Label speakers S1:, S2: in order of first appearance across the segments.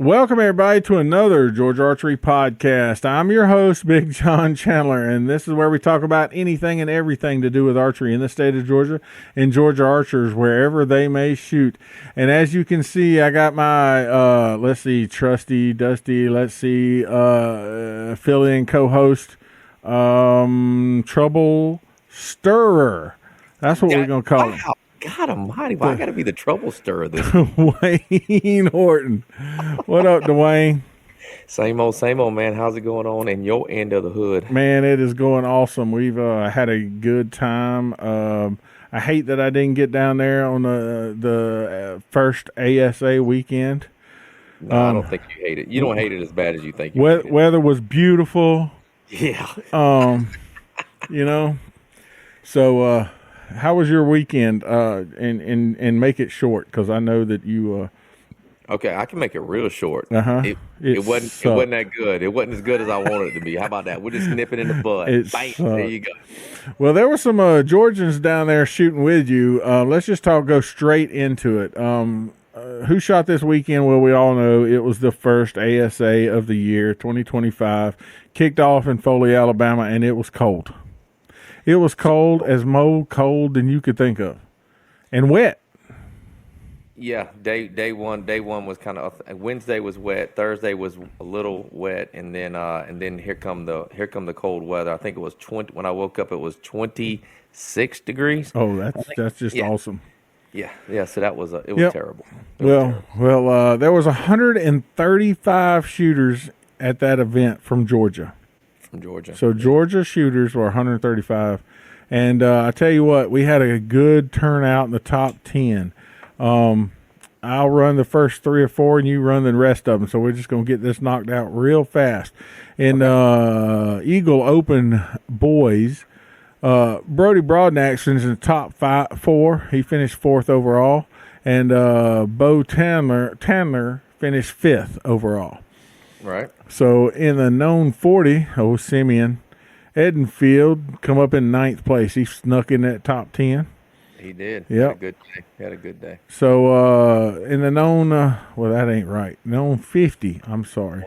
S1: Welcome, everybody, to another Georgia Archery podcast. I'm your host, Big John Chandler, and this is where we talk about anything and everything to do with archery in the state of Georgia and Georgia archers, wherever they may shoot. And as you can see, I got my, trusty, dusty, fill-in co-host, Trouble Stirrer. That's what we're going to call him.
S2: God almighty, why I got to be the trouble stirrer this
S1: Dwayne Horton. What up, Dwayne?
S2: Same old, man. How's it going on in your end of the hood?
S1: Man, it is going awesome. We've had a good time. I hate that I didn't get down there on the first ASA weekend.
S2: No, I don't think you hate it. You don't hate it as bad as you think you hate it.
S1: Weather was beautiful.
S2: Yeah.
S1: So how was your weekend? And make it short, because I know that you.
S2: Okay, I can make it real short.
S1: It
S2: wasn't that good. It wasn't as good as I wanted it to be. How about that? We'll just nip it in the bud. Bang, there you go.
S1: Well, there were some Georgians down there shooting with you. Let's just go straight into it. Who shot this weekend? Well, we all know it was the first ASA of the year, 2025. Kicked off in Foley, Alabama, and it was cold. It was cold as cold than you could think of, and wet.
S2: Yeah, day one was kind of. Wednesday was wet. Thursday was a little wet, and then here come the cold weather. I think it was 20 when I woke up. It was 26 degrees.
S1: Oh, that's just awesome.
S2: Yeah. So that was it was terrible.
S1: Well, there was 135 shooters at that event from Georgia. So Georgia shooters were 135, and I tell you what, we had a good turnout in the top 10. I'll run the first 3 or 4, and you run the rest of them. So we're just going to get this knocked out real fast. In Eagle Open boys, Brody Broadnax finished in the top 4. He finished 4th overall, and Bo Tandler finished 5th overall.
S2: Right.
S1: So in the known 40, Simeon Edenfield come up in 9th place. He snuck in that top 10.
S2: He did.
S1: Yep.
S2: He had a good day.
S1: So in the known, that ain't right. Known 50. I'm sorry.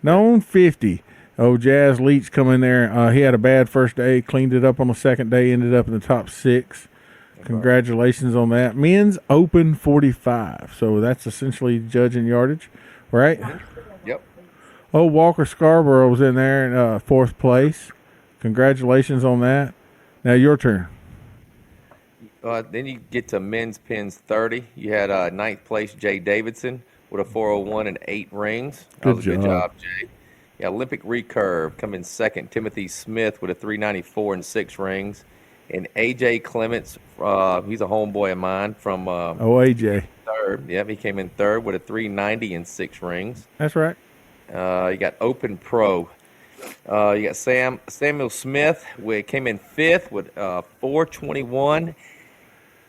S1: Known 50. Jazz Leach come in there. He had a bad first day. Cleaned it up on the second day. Ended up in the top 6. Congratulations on that. Men's Open 45. So that's essentially judging yardage, right?
S2: Yep.
S1: Walker Scarborough was in there in 4th place. Congratulations on that. Now your turn.
S2: Then you get to men's pins 30. You had 9th place Jay Davidson with a 401 and 8 rings. That was a good job, Jay. Yeah, Olympic recurve come in 2nd. Timothy Smith with a 394 and 6 rings. And AJ Clements, he's a homeboy of mine from.
S1: AJ.
S2: 3rd. Yep, he came in 3rd with a 390 and 6 rings.
S1: That's right.
S2: You got Open Pro. You got Samuel Smith, came in 5th with 421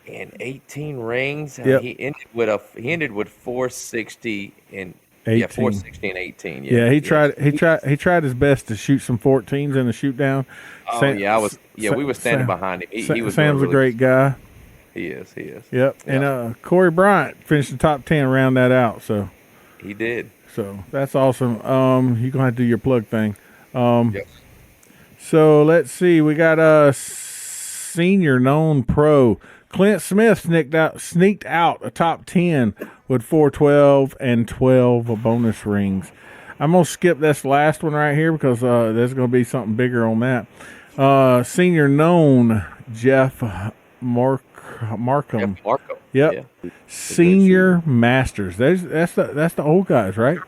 S2: and 18 rings.
S1: Yep.
S2: He ended with 460 and
S1: 18.
S2: Yeah, 460 and 18.
S1: He tried his best to shoot some 14s in the shoot down.
S2: We were standing behind him. He was
S1: Sam's a great guy.
S2: He is.
S1: Yep. And Corey Bryant finished the top 10, round that out. So
S2: he did.
S1: So that's awesome. You're gonna have to do your plug thing.
S2: Yep.
S1: So let's see. We got a senior known pro. Clint Smith sneaked out a top 10 with 412 and 12 bonus rings. I'm going to skip this last one right here because there's going to be something bigger on that. Senior known Jeff Markham. Yep. Yeah. Senior Masters. That's the old guys, right?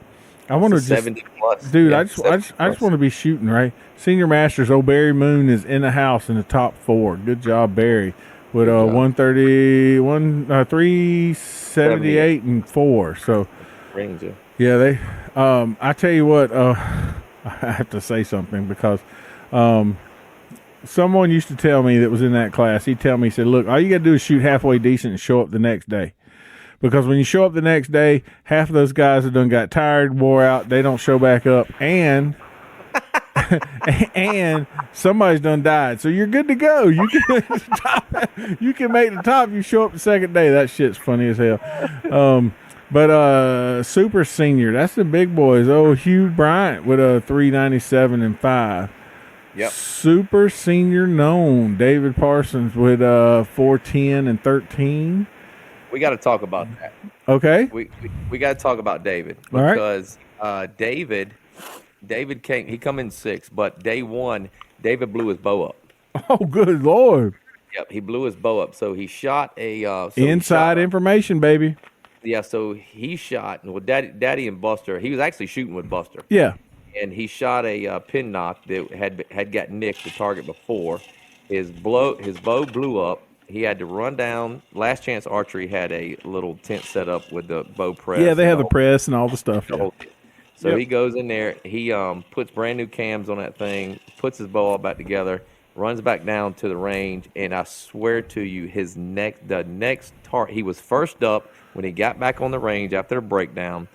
S1: I want to
S2: 70 plus.
S1: Dude, I just want to be shooting, right? Senior Masters, Barry Moon is in the house in the top 4. Good job, Barry. With 378 and 4. So
S2: rings,
S1: they I tell you what, I have to say something because someone used to tell me that was in that class, he said, look, all you got to do is shoot halfway decent and show up the next day. Because when you show up the next day, half of those guys have done got tired, wore out, they don't show back up, and and somebody's done died. So you're good to go. You can make the top. You show up the second day. That shit's funny as hell. But super senior, that's the big boys. Oh, Hugh Bryant with a 397 and 5.
S2: Yep.
S1: Super senior known David Parsons with 410 and 13.
S2: We got to talk about that.
S1: Okay.
S2: We got to talk about David because David came. He come in 6th, but day 1, David blew his bow up.
S1: Oh, good Lord.
S2: Yep, he blew his bow up. So he shot a
S1: inside information, baby.
S2: Yeah, so he shot with Daddy and Buster. He was actually shooting with Buster.
S1: Yeah.
S2: And he shot a pin knock that had got nicked the target before. His bow blew up. He had to run down. Last Chance Archery had a little tent set up with the bow press.
S1: Yeah, they have the press and all the stuff.
S2: So he goes in there. He puts brand new cams on that thing, puts his bow all back together, runs back down to the range, and I swear to you, the next target, he was first up when he got back on the range after the breakdown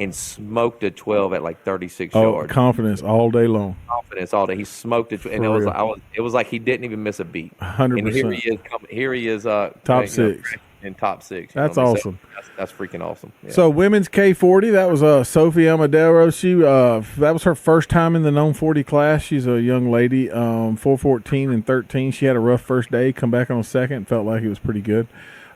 S2: and smoked a 12 at like 36 yards.
S1: Confidence all day long.
S2: Confidence all day. He smoked it, and it was like he didn't even miss a beat.
S1: 100%.
S2: And here he is,
S1: top 6.
S2: In top 6.
S1: That's awesome.
S2: That's freaking awesome. Yeah.
S1: So women's K40, that was Sophie Amadero. She that was her first time in the known 40 class. She's a young lady, 414 and 13. She had a rough first day, come back on second, felt like it was pretty good.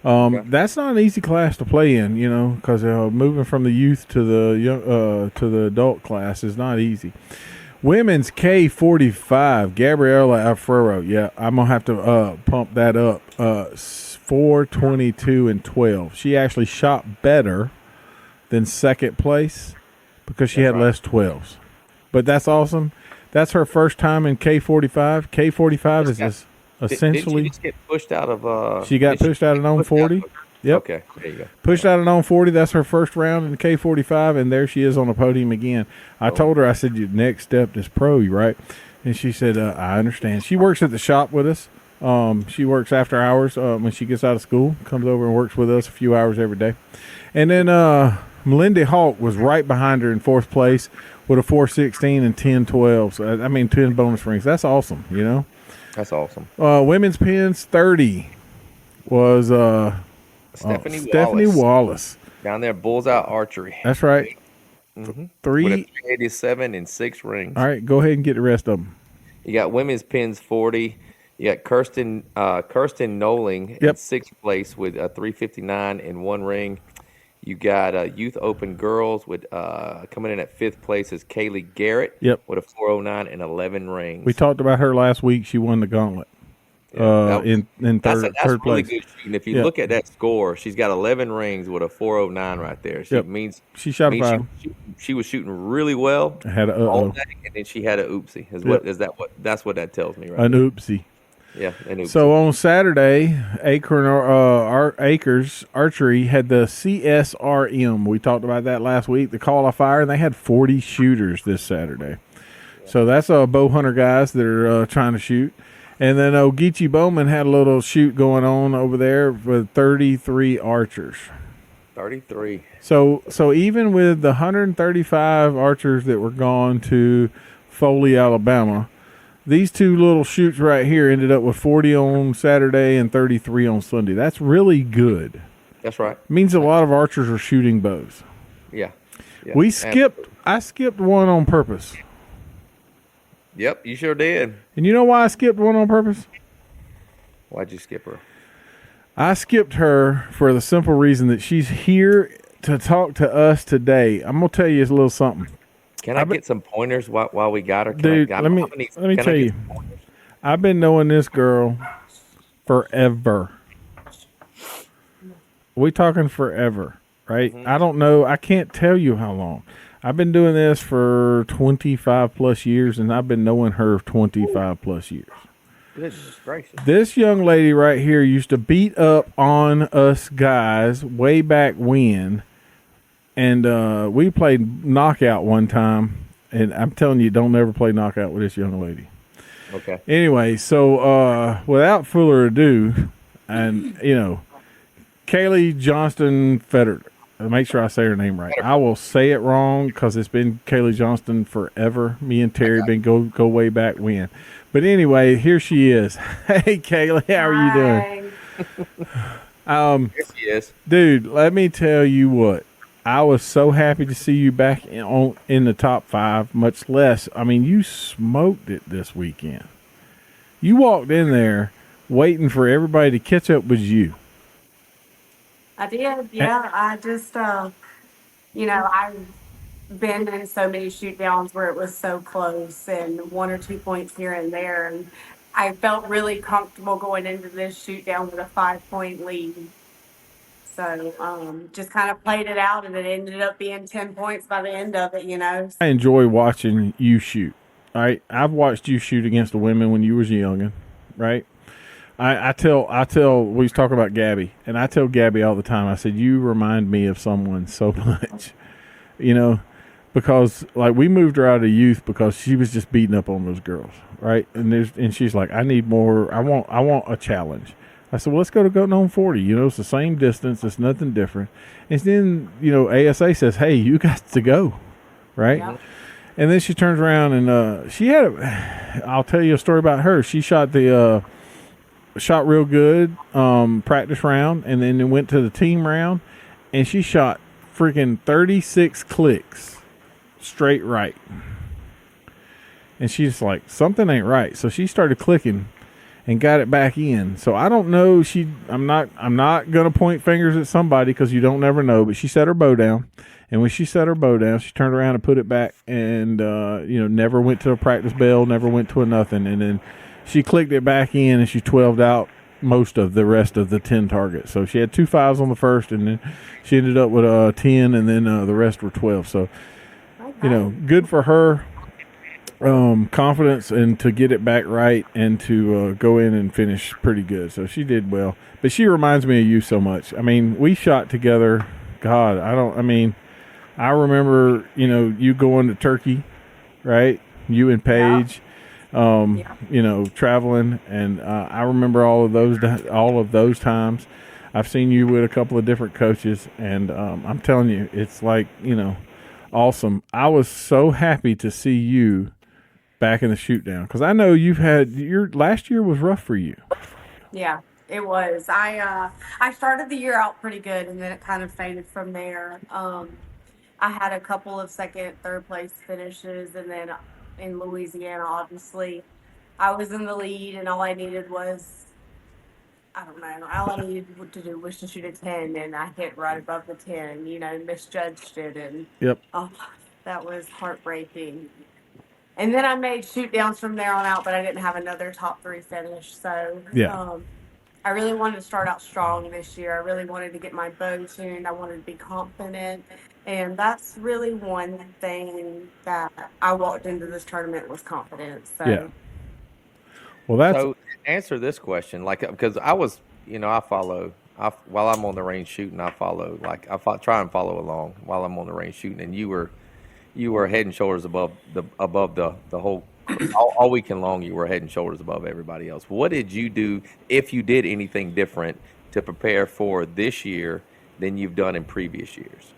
S1: That's not an easy class to play in, because moving from the youth to the adult class is not easy. Women's K45, Gabriela Alfaro. Yeah, I'm gonna have to pump that up. 422 and 12. She actually shot better than second place because she had less 12s. But that's awesome. That's her first time in K45. K45 is this. Essentially,
S2: did she just get pushed out of?
S1: She got pushed out of known 40. Yep.
S2: Okay, there you go.
S1: Pushed out of known 40. That's her first round in K45, and there she is on the podium again. I told her, I said, your next step is pro, right? And she said, I understand. She works at the shop with us. She works after hours when she gets out of school. Comes over and works with us a few hours every day. And then Melinda Hawk was right behind her in 4th place with a 416 and 10 12s. 10 bonus rings. That's awesome,
S2: That's awesome.
S1: Women's pins 30 was Stephanie Wallace.
S2: Down there, Bullseye Archery.
S1: That's right.
S2: Mm-hmm. 387 and 6 rings.
S1: All right, go ahead and get the rest of them.
S2: You got women's pins 40. You got Kirsten Noling in 6th place with a 359 and 1 ring. You got Youth Open Girls with coming in at 5th place is Kailey Garrett with a 409 and 11 rings.
S1: We talked about her last week. She won the gauntlet in third
S2: really
S1: place.
S2: Good shooting. If you look at that score, she's got 11 rings with a 409 right there. Means
S1: she shot a
S2: she was shooting really well.
S1: Had
S2: all day, and then she had an oopsie. That's what that tells me, right?
S1: An oopsie.
S2: Yeah.
S1: So on Saturday, Acres Archery had the CSRM. We talked about that last week, the qualifier, and they had 40 shooters this Saturday. Yeah. So that's bow hunter guys that are trying to shoot. And then Ogeechee Bowman had a little shoot going on over there with 33 archers.
S2: 33.
S1: So even with the 135 archers that were gone to Foley, Alabama, these two little shoots right here ended up with 40 on Saturday and 33 on Sunday. That's really good.
S2: That's right.
S1: It means a lot of archers are shooting bows.
S2: Yeah.
S1: I skipped one on purpose.
S2: Yep, you sure did.
S1: And you know why I skipped one on purpose?
S2: Why'd you skip her?
S1: I skipped her for the simple reason that she's here to talk to us today. I'm going to tell you a little something.
S2: Can I get some pointers while we got her?
S1: Dude, let me tell you. I've been knowing this girl forever. We talking forever, right? Mm-hmm. I don't know. I can't tell you how long. I've been doing this for 25 plus years, and I've been knowing her 25 plus years.
S2: Goodness gracious.
S1: This young lady right here used to beat up on us guys way back when. And we played knockout one time, and I'm telling you, don't ever play knockout with this young lady.
S2: Okay.
S1: Anyway, so without further ado, and Kailey Johnston Pettepher. Make sure I say her name right. I will say it wrong because it's been Kailey Johnston forever. Me and Terry been go way back when. But anyway, here she is. Hey, Kailey, how are you doing?
S2: Here she is.
S1: Dude, let me tell you what. I was so happy to see you back in the top 5, much less. I mean, you smoked it this weekend. You walked in there waiting for everybody to catch up with you.
S3: I did, yeah. I just, I've been in so many shoot downs where it was so close and 1 or 2 points here and there. And I felt really comfortable going into this shoot down with a 5 point lead. So just kind of played it out, and it ended up being 10 points by the end of it.
S1: I enjoy watching you shoot. All right, I've watched you shoot against the women when you was youngin', right? I tell we was talking about Gabby, and I tell Gabby all the time. I said, you remind me of someone so much, because like we moved her out of youth because she was just beating up on those girls, right? And she's like, I need more. I want a challenge. I said, well, let's go to Goat on 40. It's the same distance. It's nothing different. And then ASA says, hey, you got to go, right? Yeah. And then she turns around and she had I'll tell you a story about her. She shot shot real good practice round, and then it went to the team round, and she shot freaking 36 clicks straight right. And she's like, something ain't right. So she started clicking and got it back in. So I don't know. I'm not gonna point fingers at somebody because you don't never know. But she set her bow down, and when she set her bow down, she turned around and put it back, and never went to a practice bell, never went to a nothing, and then she clicked it back in, and she 12'd out most of the rest of the 10 targets. So she had 2 5s on the first, and then she ended up with 10, and then the rest were 12. So good for her. Confidence and to get it back right and to go in and finish pretty good. So she did well. But she reminds me of you so much. I mean, we shot together. God, I remember, you going to Turkey, right? You and Paige, traveling. And I remember all of those times. I've seen you with a couple of different coaches. And I'm telling you, it's like, awesome. I was so happy to see you back in the shoot down because I know you've had your last year was rough for you.
S3: Yeah, it was. I started the year out pretty good, and then it kind of faded from there. I had a couple of second, third place finishes, and then in Louisiana, obviously, I was in the lead, and all I needed was, I don't know, all I needed to do was to shoot a 10, and I hit right above the 10, misjudged it, and
S1: yep.
S3: Oh, that was heartbreaking. And then I made shoot downs from there on out, but I didn't have another top 3 finish. So I really wanted to start out strong this year. I really wanted to get my bow tuned. I wanted to be confident. And that's really one thing that I walked into this tournament with confidence. So.
S1: Yeah. Well,
S2: so answer this question, because I was, I follow. While I'm on the range shooting, I follow. Try and follow along while I'm on the range shooting, and you were head and shoulders above the whole all weekend long. You were head and shoulders above everybody else. What did you do, if you did anything different, to prepare for this year than you've done in previous years?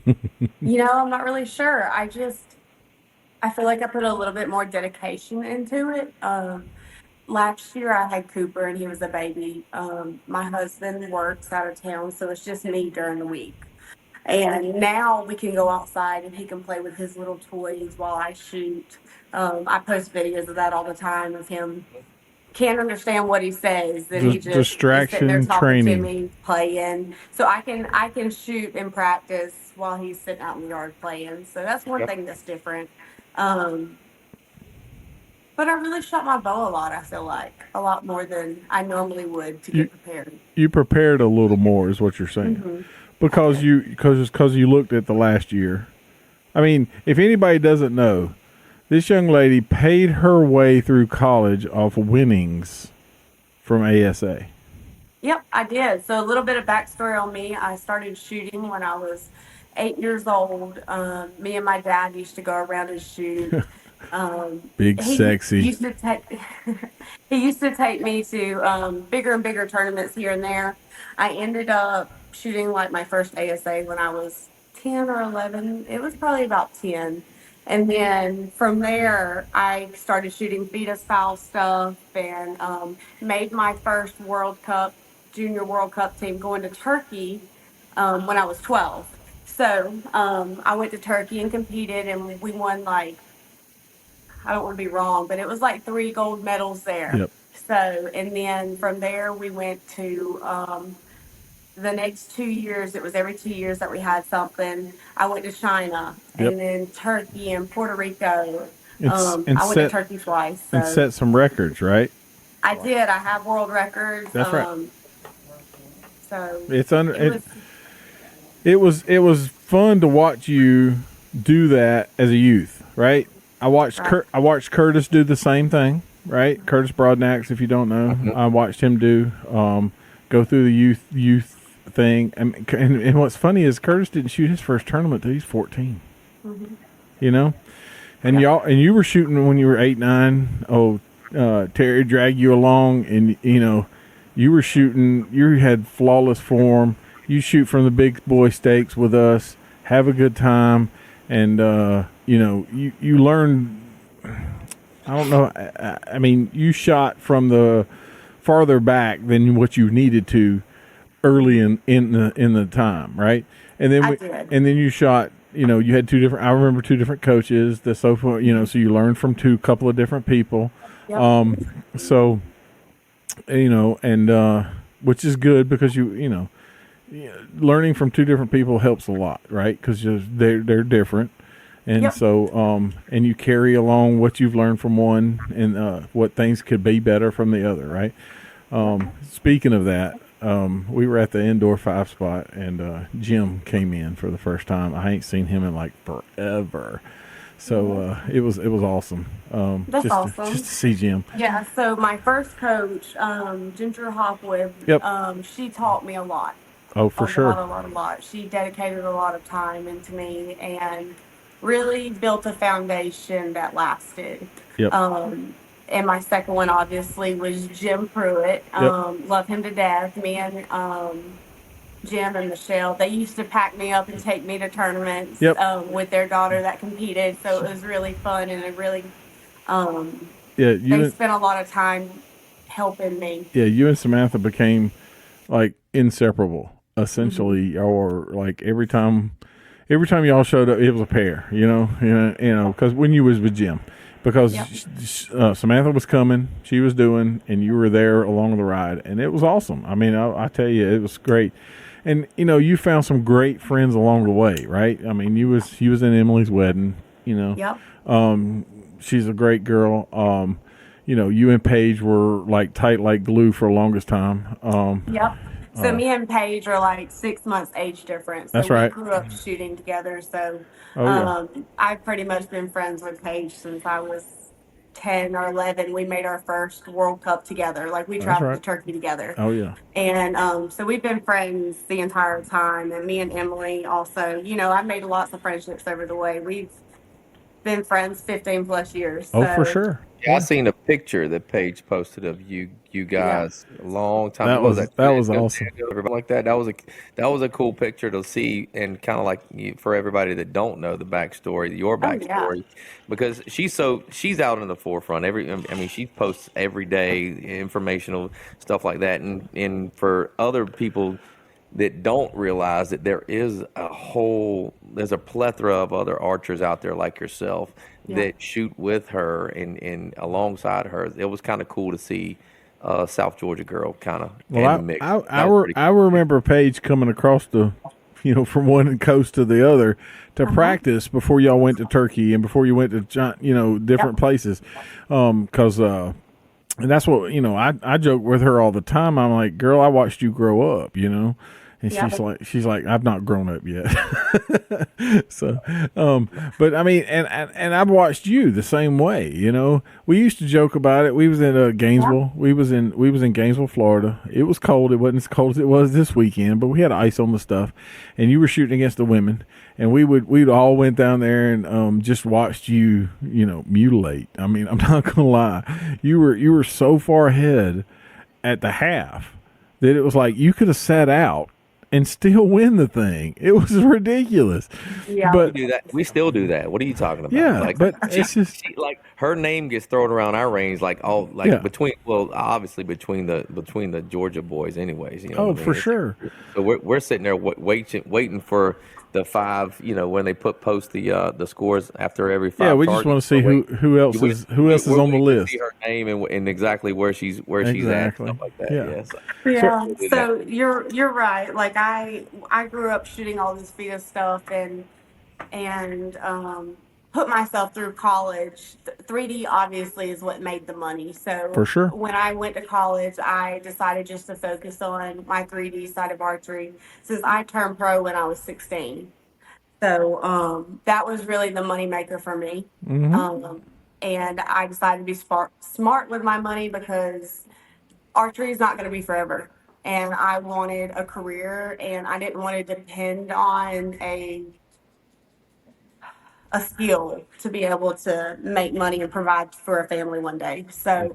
S3: I'm not really sure. I feel like I put a little bit more dedication into it. Last year I had Cooper and he was a baby. My husband works out of town, so it's just me during the week. And now we can go outside and he can play with his little toys while I shoot. I post videos of that all the time of him. Can't understand what he says, and he just
S1: distraction
S3: is sitting there talking
S1: training.
S3: to me, playing. So I can shoot and practice while he's sitting out in the yard playing. So that's one thing that's different. But I really shot my bow a lot. I feel like a lot more than I normally would to get prepared.
S1: You prepared a little more, is what you're saying, because you looked at the last year. I mean, if anybody doesn't know, this young lady paid her way through college off winnings from ASA.
S3: Yep, I did. So a little bit of backstory on me. I started shooting when I was 8 years old. Me and my dad used to go around and shoot.
S1: Big sexy.
S3: He used to take me to bigger and bigger tournaments here and there. I ended up shooting like my first ASA when I was 10 or 11. It was probably about 10. And then from there, I started shooting FIDA style stuff and made my first Junior World Cup team going to Turkey. when I was 12. So I went to Turkey and competed, and we won like, I don't want to be wrong, but it was like 3 gold medals there.
S1: Yep.
S3: So, and then from there we went to the next 2 years. It was every 2 years that we had something. I went to China,
S1: Yep.
S3: and then Turkey and Puerto Rico.
S1: And
S3: I went to Turkey twice. So.
S1: And set some records, right?
S3: I did. I have world records.
S1: That's right.
S3: So
S1: it's it was fun to watch you do that as a youth, right? I watched Curtis do the same thing, right? Curtis Broadnax, if you don't know, I watched him do go through the youth thing, and what's funny is Curtis didn't shoot his first tournament till he's 14. Mm-hmm. You know, and you were shooting when you were 8, 9. Oh, Terry dragged you along, and you were shooting. You had flawless form. You shoot from the big boy stakes with us, have a good time, and you learn. I don't know. I mean, you shot from the farther back than what you needed to early in the time, right? And then you shot. You had 2 different. I remember 2 different coaches. So you learned from a couple of different people. Yep. So, and which is good because learning from 2 different people helps a lot, right? Because they're different, and so and you carry along what you've learned from one and what things could be better from the other, right? Speaking of that, we were at the indoor 5 spot, and Jim came in for the first time. I ain't seen him in like forever. So it was awesome.
S3: That's awesome.
S1: Just to see Jim.
S3: Yeah. So my first coach, Ginger Hopwood, she taught me a lot.
S1: Oh, for sure.
S3: A lot. She dedicated a lot of time into me and really built a foundation that lasted.
S1: Yep.
S3: And my second one obviously was Jim Pruitt. Love him to death. Me and Jim and Michelle, they used to pack me up and take me to tournaments with their daughter that competed. So it was really fun, and it really they spent a lot of time helping me. Yeah,
S1: you and Samantha became like inseparable, essentially, or like every time y'all showed up, it was a pair. Because when you was with Jim. Because Samantha was coming, she was doing, and you were there along the ride, and it was awesome. I mean, I tell you, it was great. And you found some great friends along the way, right? I mean, you was in Emily's wedding,
S3: Yep.
S1: She's a great girl. You and Paige were like tight like glue for the longest time.
S3: Yep. So me and Paige are like 6 months age difference. So
S1: that's right.
S3: We grew up shooting together. So I've pretty much been friends with Paige since I was 10 or 11. We made our first World Cup together. Like we traveled to Turkey together.
S1: Oh yeah.
S3: And so we've been friends the entire time. And me and Emily also, I've made lots of friendships over the way. We've been friends 15 plus years.
S1: Oh, for sure.
S2: Yeah, I seen a picture that Paige posted of you guys a long time
S1: ago. That was awesome.
S2: Like that. That was a cool picture to see, and kind of like for everybody that don't know the backstory, your backstory, because she's out in the forefront. She posts every day informational stuff like that, and for other people that don't realize that there's a plethora of other archers out there like yourself that shoot with her and alongside her. It was kind of cool to see South Georgia girl kind of in the mix.
S1: I remember Paige coming across from one coast to the other to practice before y'all went to Turkey and before you went to different places, because and that's what I joke with her all the time. I'm like, girl, I watched you grow up, And she's like, I've not grown up yet. So, but I mean, and I've watched you the same way. We used to joke about it. We was in Gainesville. We was in Gainesville, Florida. It was cold. It wasn't as cold as it was this weekend, but we had ice on the stuff. And you were shooting against the women, and we'd all went down there and just watched you, mutilate. I mean, I'm not gonna lie, you were so far ahead at the half that it was like you could have sat out and still win the thing. It was ridiculous.
S3: Yeah,
S2: but we do that. We still do that. What are you talking about?
S1: Yeah, but it's just
S2: like her name gets thrown around our range obviously between the Georgia boys, anyways.
S1: For sure.
S2: So we're sitting there waiting for the 5. When they post the scores after every 5.
S1: Yeah, we just want to see who else is on the list.
S2: See her name and exactly where she's at, stuff like that.
S3: Yeah. So you're right. Like I grew up shooting all this FIDA stuff and put myself through college. 3D obviously is what made the money. So
S1: for sure,
S3: when I went to college, I decided just to focus on my 3D side of archery since I turned pro when I was 16. So that was really the money maker for me. And I decided to be smart with my money because archery is not going to be forever. And I wanted a career, and I didn't want to depend on a skill to be able to make money and provide for a family one day. So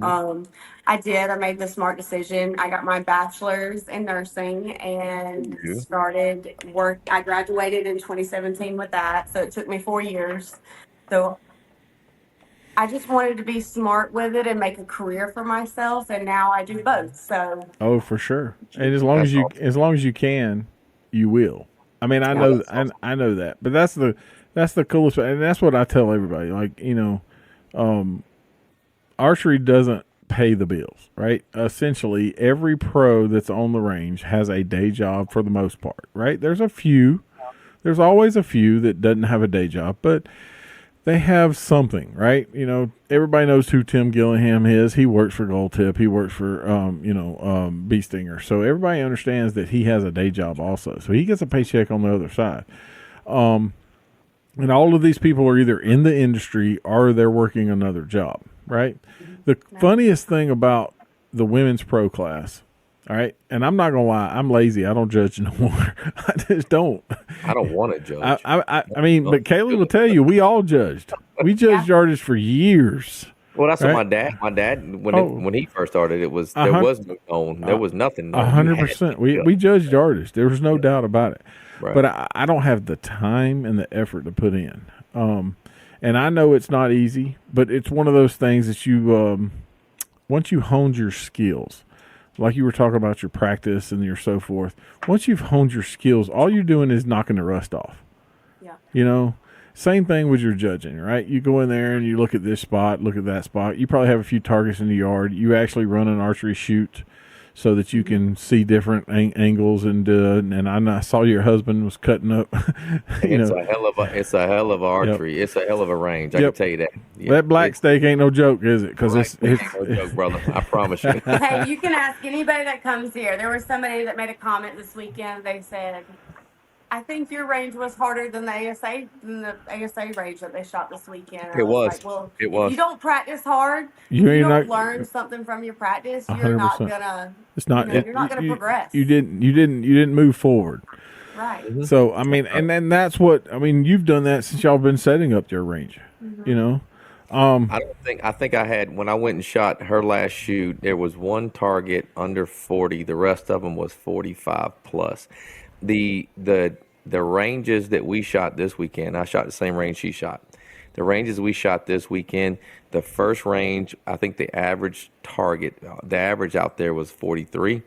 S3: I made the smart decision. I got my bachelor's in nursing and started work. I graduated in 2017 with that. So it took me 4 years. So I just wanted to be smart with it and make a career for myself. And now I do both. So.
S1: Oh, for sure. And as long as you can, you will. I mean, I know that, but that's the coolest, and that's what I tell everybody. Like, archery doesn't pay the bills, right? Essentially, every pro that's on the range has a day job for the most part, right? There's always a few that doesn't have a day job, but they have something, right? Everybody knows who Tim Gillingham is. He works for Gold Tip. He works for, Bee Stinger. So everybody understands that he has a day job also. So he gets a paycheck on the other side. And all of these people are either in the industry or they're working another job, right? The funniest thing about the women's pro class, all right, and I'm not going to lie, I'm lazy. I don't judge no more. I just don't.
S2: I don't want to judge.
S1: I mean, but Kailey will tell you, we all judged. We judged artists for years.
S2: Well, that's what my dad, when he first started, there was no known. There was nothing.
S1: 100%. We judged artists. There was no doubt about it. Right. But I don't have the time and the effort to put in. And I know it's not easy, but it's one of those things that you, once you honed your skills, like you were talking about your practice and your so forth, once you've honed your skills, all you're doing is knocking the rust off. Yeah. Same thing with your judging, right? You go in there and you look at this spot, look at that spot. You probably have a few targets in the yard. You actually run an archery shoot so that you can see different angles and I saw your husband was cutting up.
S2: It's a hell of archery. Yep. It's a hell of a range. I can tell you that.
S1: Yep. That black steak ain't no joke, is it? Because it's
S2: no joke, brother. I promise you.
S3: Hey, you can ask anybody that comes here. There was somebody that made a comment this weekend. They said, I think your range was harder than the ASA range that they shot this weekend.
S2: It was.
S3: Like, well,
S2: it was.
S3: If you don't practice hard, you don't learn something from your practice, you're 100%. Not gonna. It's not. You're not gonna progress.
S1: You didn't move forward.
S3: Right.
S1: Mm-hmm. So I mean, and then that's what I mean. You've done that since y'all been setting up your range. Mm-hmm.
S2: I think I had, when I went and shot her last shoot, there was one target under 40. The rest of them was 45 plus. The ranges that we shot this weekend, I shot the same range she shot. The ranges we shot this weekend, the first range, I think the average out there was 43.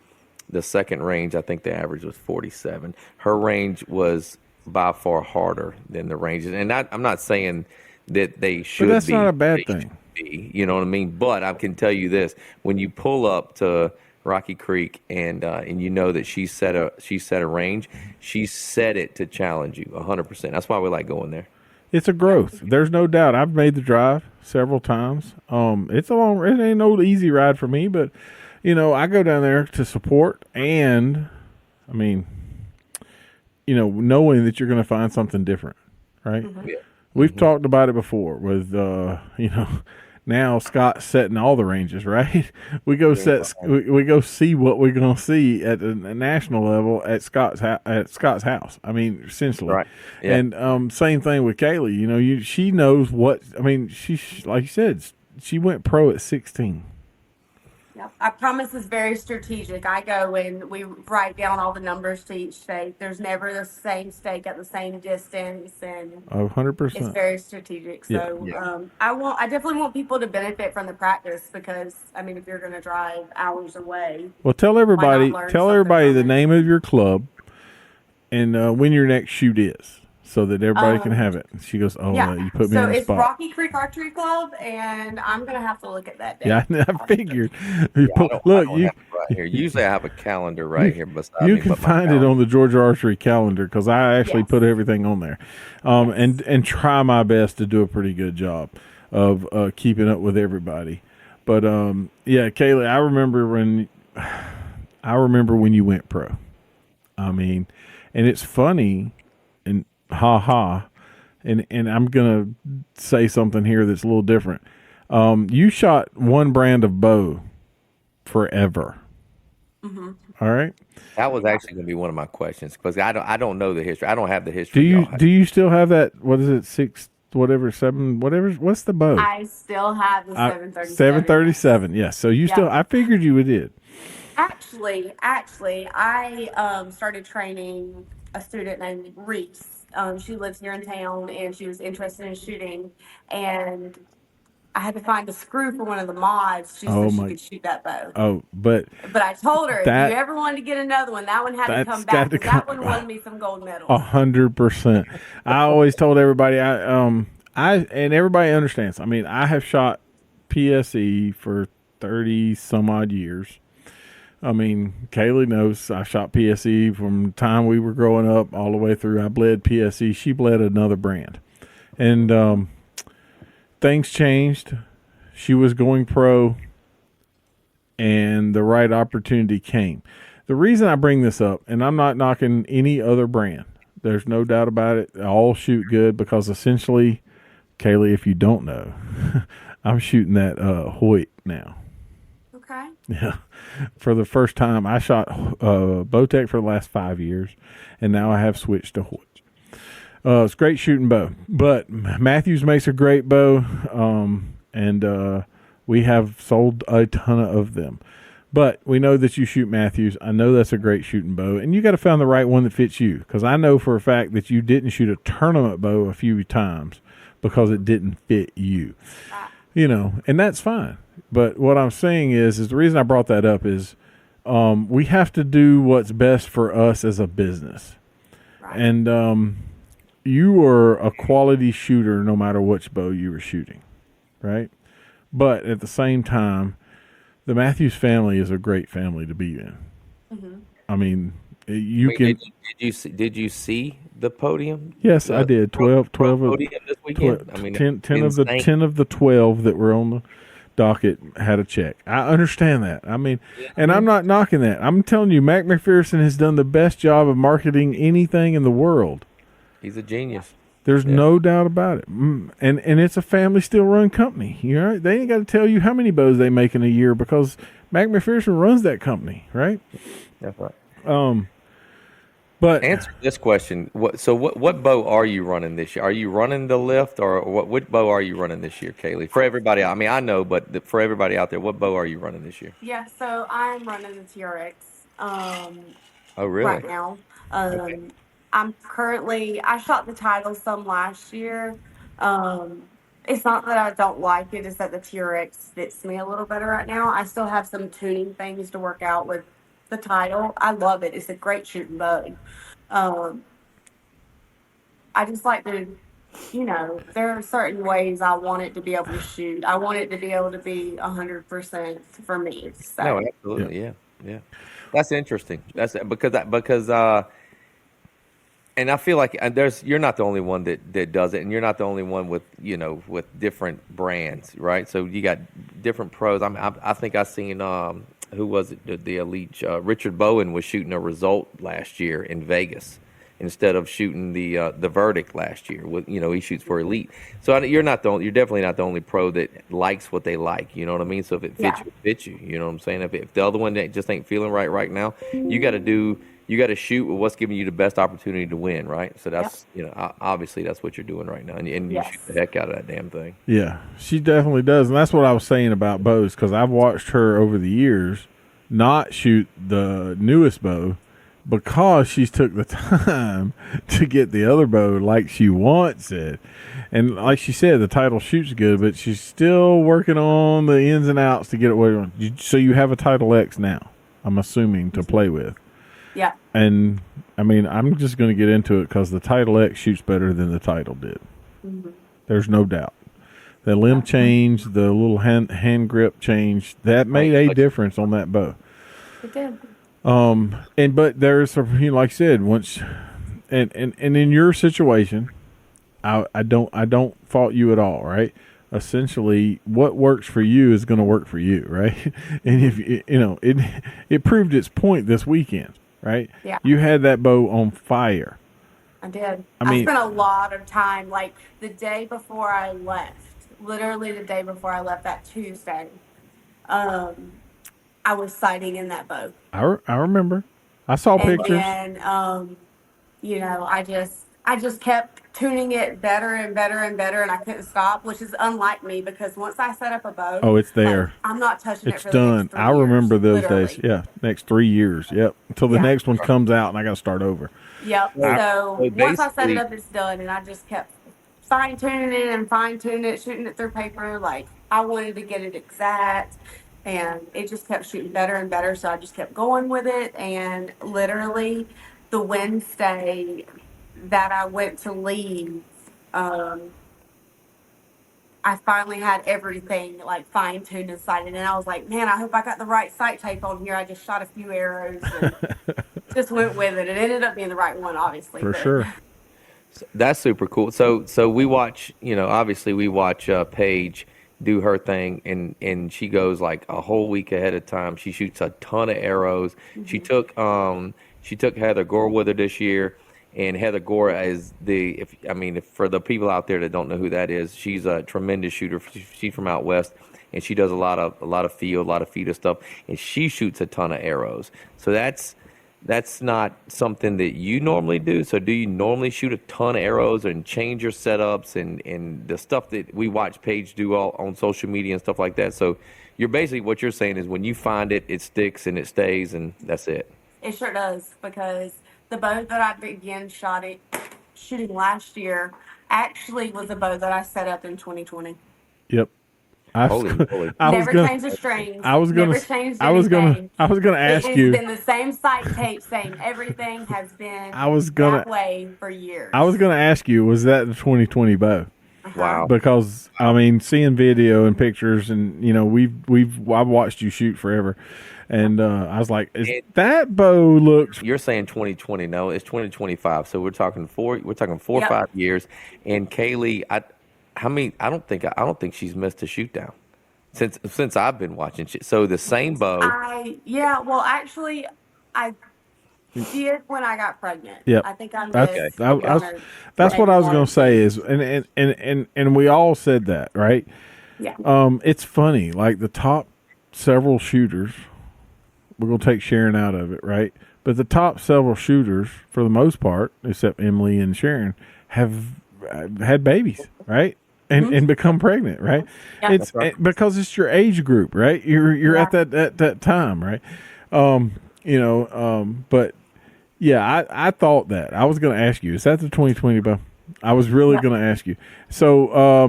S2: The second range, I think the average was 47. Her range was by far harder than the ranges. And I'm not saying that they should be.
S1: But that's not a bad thing.
S2: You know what I mean? But I can tell you this, when you pull up to Rocky Creek and you know that she set a range, she set it to challenge you 100%. That's why we like going there.
S1: It's a growth. There's no doubt. I've made the drive several times. It ain't no easy ride for me, but I go down there to support, and I mean, knowing that you're going to find something different, right?
S2: Mm-hmm. Yeah.
S1: We've talked about it before with now Scott's setting all the ranges, right? We go we go see what we're going to see at the national level at Scott's house. I mean, essentially.
S2: Right. Yeah.
S1: And same thing with Kailey. She knows what. I mean, she, like you said, she went pro at 16.
S3: Yep. I promise it's very strategic. I go and we write down all the numbers to each stake. There's never the same stake at the same distance, and
S1: Oh,
S3: it's
S1: 100%.
S3: very strategic.
S1: Yeah.
S3: So I definitely want people to benefit from the practice because I mean, if you're going to drive hours away,
S1: Well, tell
S3: why not
S1: everybody
S3: learn something
S1: the
S3: from it?
S1: name of your club and when your next shoot is, so that everybody can have it. And she goes, "Oh,
S3: Yeah.
S1: you put me
S3: So
S1: on the
S3: it's
S1: spot."
S3: Rocky Creek Archery Club, and I'm gonna have to look at that
S1: Yeah,
S3: date.
S1: I figured.
S2: Yeah, I
S1: Look,
S2: don't
S1: you
S2: have it right here. Usually I have a calendar right here beside
S1: you
S2: me,
S1: can
S2: but my
S1: find it
S2: calendar.
S1: on the Georgia Archery calendar because I actually
S3: Yes.
S1: put everything on there, and try my best to do a pretty good job of keeping up with everybody. But yeah, Kailey, I remember when you went pro. I mean, and it's funny, and ha ha, and I'm gonna say something here that's a little different. You shot one brand of bow forever. All right.
S2: That was actually going to be one of my questions because I don't know the history. I don't have the history.
S1: Do you still have that? What is it? 6 whatever 7 whatever? What's the bow?
S3: I still have the 737.
S1: 737. Yes. So you still?
S3: Yeah.
S1: I figured you did.
S3: Actually, I started training a student named Reese. She lives here in town, and she was interested in shooting. And I had to find a screw for one of the mods. She
S1: Oh
S3: said she
S1: my.
S3: could shoot that bow.
S1: Oh, but
S3: But I told her if you
S1: that
S3: ever wanted to get another one, that one had to come
S1: that's got
S3: back
S1: to
S3: because that
S1: come.
S3: one won me some gold medals.
S1: 100%. I always told everybody I and everybody understands. I mean, I have shot PSE for 30 some odd years. I mean, Kailey knows I shot PSE from the time we were growing up all the way through. I bled PSE. She bled another brand. And things changed. She was going pro, and the right opportunity came. The reason I bring this up, and I'm not knocking any other brand, there's no doubt about it. They all shoot good because essentially, Kailey, if you don't know, I'm shooting that Hoyt now.
S3: Okay.
S1: Yeah. For the first time, I shot Bowtech for the last 5 years, and now I have switched to Hoyt. It's a great shooting bow, but Matthews makes a great bow, and we have sold a ton of them. But we know that you shoot Matthews. I know that's a great shooting bow, and you got to find the right one that fits you. Because I know for a fact that you didn't shoot a tournament bow a few times because it didn't fit you. You know, and that's fine. But what I'm saying is the reason I brought that up is we have to do what's best for us as a business.
S3: Right.
S1: And you were a quality shooter no matter which bow you were shooting, right? But at the same time, the Matthews family is a great family to be in. Mm-hmm. I mean,
S2: Did you see the podium?
S1: Yes, I did. 12
S2: podium this weekend.
S1: 10 of the 12 that were on the docket had a check. I understand that. I mean, and I'm not knocking that. I'm telling you, Mac McPherson has done the best job of marketing anything in the world.
S2: He's a genius.
S1: There's no doubt about it. And it's a family still run company. You know, they ain't got to tell you how many bows they make in a year because Mac McPherson runs that company, right?
S2: That's right.
S1: But
S2: answer this question. What bow are you running this year? Are you running the lift, or what bow are you running this year, Kailey? For everybody, I mean, I know, but for everybody out there, what bow are you running this year?
S3: Yeah, so I'm running the TRX.
S2: Oh, really?
S3: Right now.
S2: Okay.
S3: I shot the title some last year. It's not that I don't like it, it's that the TRX fits me a little better right now. I still have some tuning things to work out with the title. I love it. It's a great shooting bow. I just like to, there are certain ways I want it to be able to shoot. I want it to be able to be 100% for me. So.
S2: No, absolutely, yeah. That's interesting. That's because and I feel like you're not the only one that does it, and you're not the only one with different brands, right? So you got different pros. I think I seen who was it? The elite Richard Bowen was shooting a result last year in Vegas instead of shooting the verdict last year. He shoots for elite. So you're definitely not the only pro that likes what they like. You know what I mean? So if it fits you, it fits you. You know what I'm saying? If the other one that just ain't feeling right now, you got to do you got to shoot with what's giving you the best opportunity to win, right? So that's obviously that's what you're doing right now, and you shoot the heck out of that damn thing.
S1: Yeah, she definitely does, and that's what I was saying about bows, because I've watched her over the years not shoot the newest bow because she's took the time to get the other bow like she wants it. And like she said, the title shoots good, but she's still working on the ins and outs to get it where you want. So you have a Title X now, I'm assuming, to play with.
S3: Yeah.
S1: And, I mean, I'm just going to get into it because the Title X shoots better than the Title did. Mm-hmm. There's no doubt. The limb change, the little hand grip change, that made a difference on that bow.
S3: It did.
S1: But there's, like I said, once, and in your situation, I don't fault you at all, right? Essentially, what works for you is going to work for you, right? And if it proved its point this weekend, right?
S3: Yeah.
S1: You had that bow on fire.
S3: I did. I spent a lot of time, like the day before I left, literally the day before I left that Tuesday. I was sighting in that bow.
S1: I remember. I saw pictures.
S3: And I just kept tuning it better and better and better, and I couldn't stop, which is unlike me because once I set up a bow,
S1: oh, it's there.
S3: Like, I'm not touching it
S1: it's
S3: for
S1: done.
S3: the next 3
S1: I remember
S3: years,
S1: those
S3: literally.
S1: days. Yeah, next 3 years. Yep, until the next one comes out, and I got to start over.
S3: Yep. So once I set it up, it's done, and I just kept fine tuning it and fine tuning it, shooting it through paper. Like I wanted to get it exact. And it just kept shooting better and better. So I just kept going with it. And literally the Wednesday that I went to leave, I finally had everything like fine tuned and sighted. And I was like, man, I hope I got the right sight tape on here. I just shot a few arrows and just went with it. It ended up being the right one, obviously.
S1: For sure.
S2: That's super cool. So we watch, obviously we watch Paige do her thing, and she goes like a whole week ahead of time. She shoots a ton of arrows. Mm-hmm. She took Heather Gore with her this year, and Heather Gore is if for the people out there that don't know who that is, she's a tremendous shooter. She's from out west, and she does a lot of field, a lot of feeder stuff, and she shoots a ton of arrows. So that's not something that you normally do. So do you normally shoot a ton of arrows and change your setups and the stuff that we watch Paige do all on social media and stuff like that? So you're basically, what you're saying is when you find it, it sticks and it stays and that's it.
S3: It sure does, because the bow that I began shooting last year actually was a bow that I set up in 2020.
S1: Yep.
S3: Never changed the strings.
S1: I was gonna ask you.
S3: It's been the same sight tape saying everything has been that way for years.
S1: I was gonna ask you, was that the 2020 bow?
S2: Wow.
S1: Because seeing video and pictures, and I've watched you shoot forever, and I was like, that bow looks?
S2: You're saying 2020? No, it's 2025. So we're talking 4 or 5 years. And Kailey, I don't think she's missed a shoot down since I've been watching. So the same bow.
S3: Actually, I did when I got pregnant.
S1: Yeah,
S3: I think I missed.
S1: Okay. That's what I was going to say is, and we all said that, right?
S3: Yeah.
S1: It's funny, like the top several shooters. We're going to take Sharon out of it, right? But the top several shooters, for the most part, except Emily and Sharon, have had babies, right? And become pregnant, right? Yeah. It's because it's your age group, right? You're at that time, right? But yeah, I thought that. I was going to ask you, is that the 2020 bow? I was really going to ask you. So,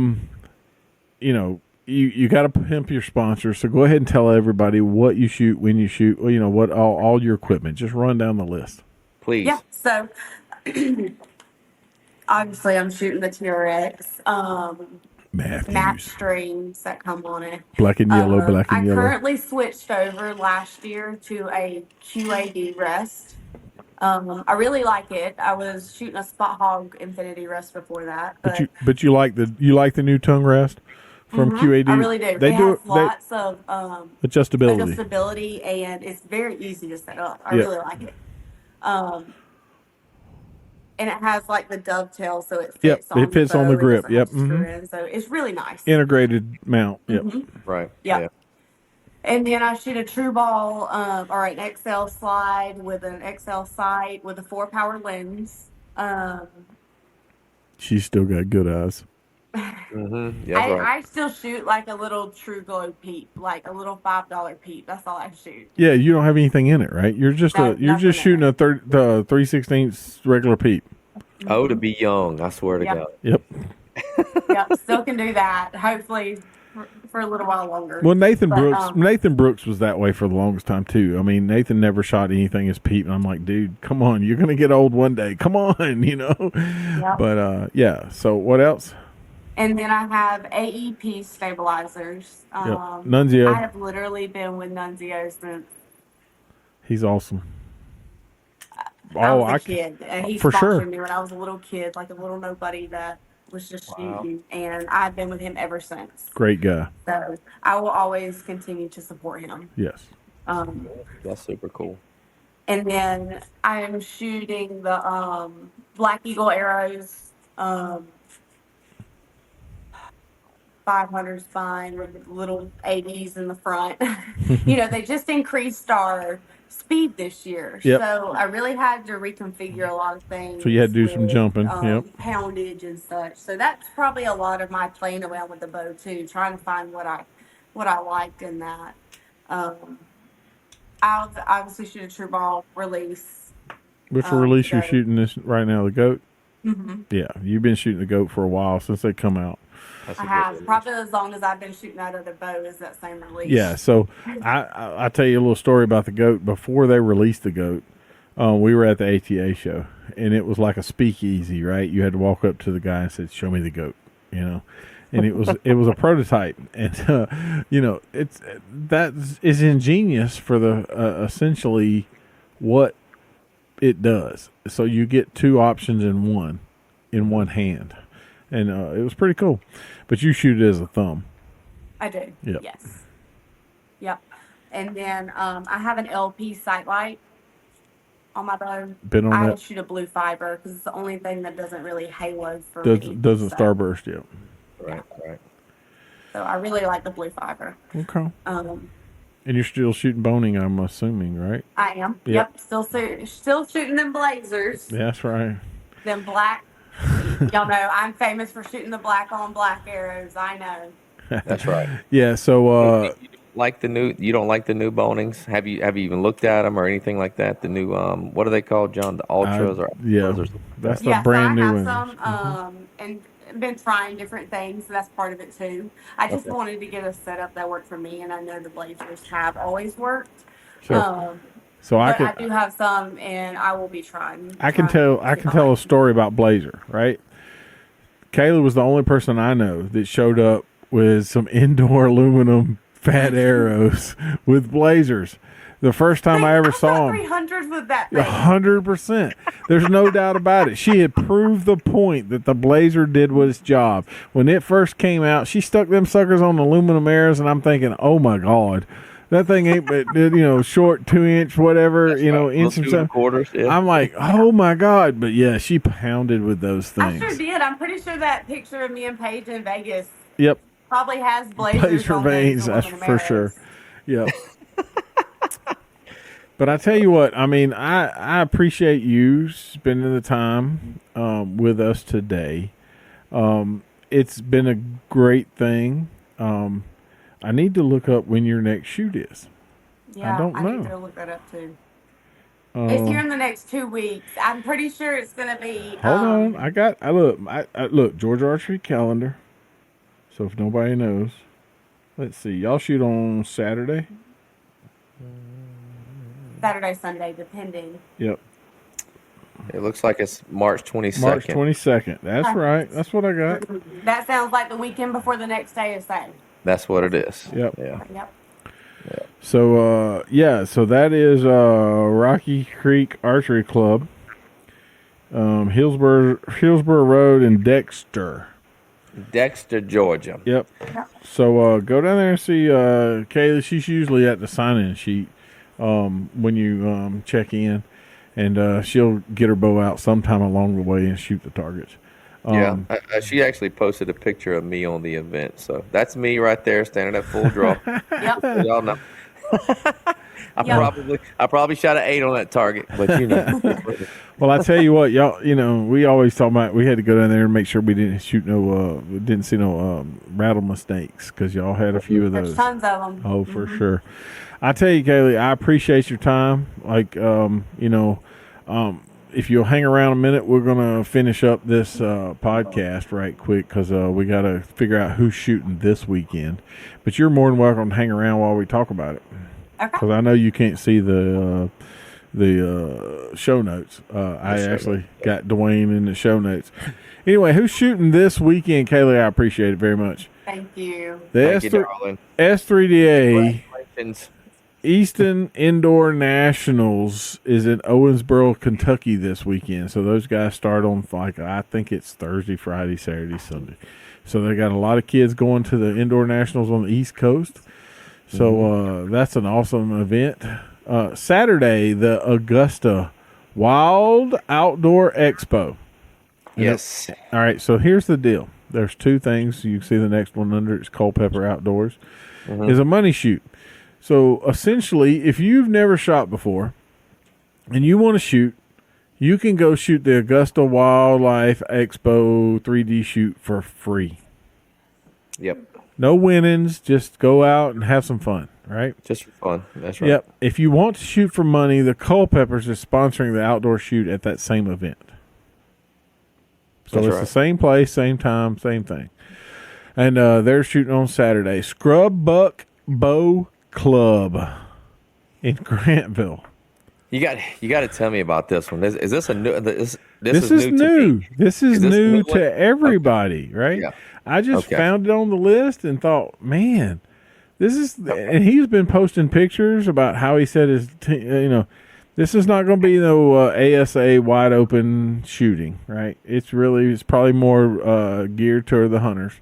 S1: you got to pimp your sponsors. So go ahead and tell everybody what you shoot, when you shoot, what all your equipment. Just run down the list,
S2: please.
S3: Yeah. So. Obviously, I'm shooting the TRX, map strings that come on it.
S1: Black and yellow, yellow.
S3: I currently switched over last year to a QAD rest. I really like it. I was shooting a Spot Hog Infinity rest before that.
S1: But you like the new tongue rest from QAD?
S3: I really do. It has lots of
S1: adjustability,
S3: and it's very easy to set up. I really like it. And it has like the dovetail, so it fits on the grip. Yep. Mm-hmm. So it's really nice.
S1: Integrated mount. Yep.
S2: Mm-hmm. Right.
S3: Yep. And then I shoot a true ball, or an XL slide with an XL sight with a 4-power lens.
S1: She's still got good eyes.
S2: Mm-hmm. Yeah, that's right.
S3: I still shoot like a little True Glow peep, like a little $5 peep. That's all I shoot.
S1: Yeah, you don't have anything in it, right? You're just shooting the 3/16 regular peep.
S2: Oh, to be young, I swear to God.
S1: Yep.
S3: Yep, still can do that. Hopefully for a little while longer.
S1: Well, Nathan Brooks was that way for the longest time too. I mean, Nathan never shot anything as peep, and I'm like, dude, come on, you're gonna get old one day. Come on,
S3: Yep.
S1: But yeah. So what else?
S3: And then I have AEP stabilizers.
S1: Nunzio.
S3: I have literally been with Nunzio since
S1: he's awesome.
S3: I was a kid. He
S1: for
S3: sponsored
S1: sure.
S3: me when I was a little kid, like a little nobody that was just shooting, and I've been with him ever since.
S1: Great guy.
S3: So I will always continue to support him.
S1: Yes.
S2: That's super cool.
S3: And then I am shooting the Black Eagle arrows. 500's fine with little 80s in the front. They just increased our speed this year.
S1: Yep.
S3: So I really had to reconfigure a lot of things.
S1: So you had to do some jumping.
S3: Poundage and such. So that's probably a lot of my playing around with the bow too, trying to find what I liked in that. I'll obviously shoot a true ball release.
S1: Which release you're shooting this right now? The goat?
S3: Mm-hmm.
S1: Yeah, you've been shooting the goat for a while since they come out.
S3: I have. Probably as long as I've been shooting that other bow is that same release.
S1: Yeah, so I tell you a little story about the goat. Before they released the goat, we were at the ATA show, and it was like a speakeasy, right? You had to walk up to the guy and say, "Show me the goat," and it was a prototype, and that is ingenious for the essentially what it does. So you get two options in one hand. And it was pretty cool. But you shoot it as a thumb.
S3: I do.
S1: Yep.
S3: Yes. Yep. And then I have an LP sight light on my bow.
S1: Been on
S3: I
S1: that?
S3: shoot a blue fiber because it's the only thing that doesn't really halo for me.
S1: Doesn't starburst yet.
S2: Right.
S3: So I really like the blue fiber.
S1: Okay. And you're still shooting boning, I'm assuming, right?
S3: I am.
S1: Yep.
S3: Still shooting them blazers.
S1: That's right.
S3: Them black. Y'all know I'm famous for shooting the black on black arrows. I know.
S2: That's right.
S1: Yeah. So
S2: you don't like the new bonings? Have you even looked at them or anything like that? The new what are they called, John? The ultras or
S1: that's the brand new one.
S3: I have some and been trying different things. So that's part of it too. I just wanted to get a setup that worked for me, and I know the blazers have always worked.
S1: Sure.
S3: I do have some, and I will be trying.
S1: I can tell a story about Blazer, right? Kailey was the only person I know that showed up with some indoor aluminum fat arrows with Blazers. The first time I ever saw him,
S3: 300s with that thing.
S1: 100%. There's no doubt about it. She had proved the point that the Blazer did its job. When it first came out, she stuck them suckers on aluminum arrows, and I'm thinking, oh my God. That thing ain't but short 2-inch whatever, inch and stuff.
S2: Yeah.
S1: I'm like, oh my God. But yeah, she pounded with those things.
S3: I sure did. I'm pretty sure that picture of me and Paige in Vegas
S1: probably
S3: has blazers
S1: for
S3: on
S1: veins, that's for sure. Yep. But I tell you what, I mean, I appreciate you spending the time with us today. It's been a great thing. I need to look up when your next shoot is.
S3: Yeah,
S1: I don't know.
S3: I need to look that up too. It's here in the next 2 weeks. I'm pretty sure it's going to be.
S1: Hold on, I look Georgia Archery calendar. So if nobody knows, let's see. Y'all shoot on Saturday.
S3: Saturday, Sunday, depending.
S1: Yep.
S2: It looks like it's March 22nd.
S1: March 22nd. That's right. That's what I got.
S3: That sounds like the weekend before the next day is Saturday.
S2: That's what it is.
S1: Yep.
S2: Yeah.
S3: Yep.
S1: So so that is Rocky Creek Archery Club, Hillsborough Road in Dexter,
S2: Georgia.
S1: Yep. So go down there and see Kailey. She's usually at the sign-in sheet when you check in, and she'll get her bow out sometime along the way and shoot the targets.
S2: She actually posted a picture of me on the event, so that's me right there standing at full draw.
S3: Yep.
S2: Y'all know. I probably shot an 8 on that target, but you know.
S1: Well, I tell you what, y'all, you know, we always talk about we had to go down there and make sure we didn't shoot didn't see no rattlesnakes because y'all had a few of those.
S3: There's tons of them.
S1: Oh, for sure. I tell you, Kailey, I appreciate your time. Like, if you'll hang around a minute, we're gonna finish up this podcast right quick because we got to figure out who's shooting this weekend. But you're more than welcome to hang around while we talk about it. Because I know you can't see the show notes. I actually got Dwayne in the show notes. Anyway, who's shooting this weekend, Kailey? I appreciate it very much.
S3: Thank you.
S1: The S3DA Easton Indoor Nationals is in Owensboro, Kentucky this weekend. So those guys start on, I think it's Thursday, Friday, Saturday, Sunday. So they got a lot of kids going to the Indoor Nationals on the East Coast. So that's an awesome event. Saturday, the Augusta Wild Outdoor Expo.
S2: Yes.
S1: All right, so here's the deal. There's two things. You can see the next one under. It's Culpeper Outdoors. Is a money shoot. So essentially, if you've never shot before and you want to shoot, you can go shoot the Augusta Wildlife Expo 3D shoot for free.
S2: Yep.
S1: No winnings, just go out and have some fun, right?
S2: Just for fun. That's right.
S1: Yep. If you want to shoot for money, the Culpepers is sponsoring the outdoor shoot at that same event. So it's the same place, same time, same thing. And they're shooting on Saturday. Scrub Buck Bow Club in Grantville.
S2: You got to tell me about this one. Is this a new? This
S1: is new. This is new to everybody, right? Yeah. I just found it on the list and thought, man, this is. And he's been posting pictures about how he said this is not going to be no ASA wide open shooting, right? It's probably more geared toward the hunters.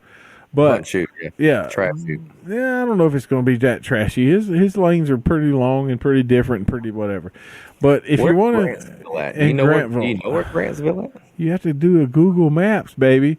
S1: But
S2: shoot,
S1: yeah,
S2: trap shoot.
S1: Yeah, I don't know if it's going to be that trashy. His lanes are pretty long and pretty different and pretty whatever. But if you want to,
S2: do you know where Grantsville at?
S1: You have to do a Google Maps, baby.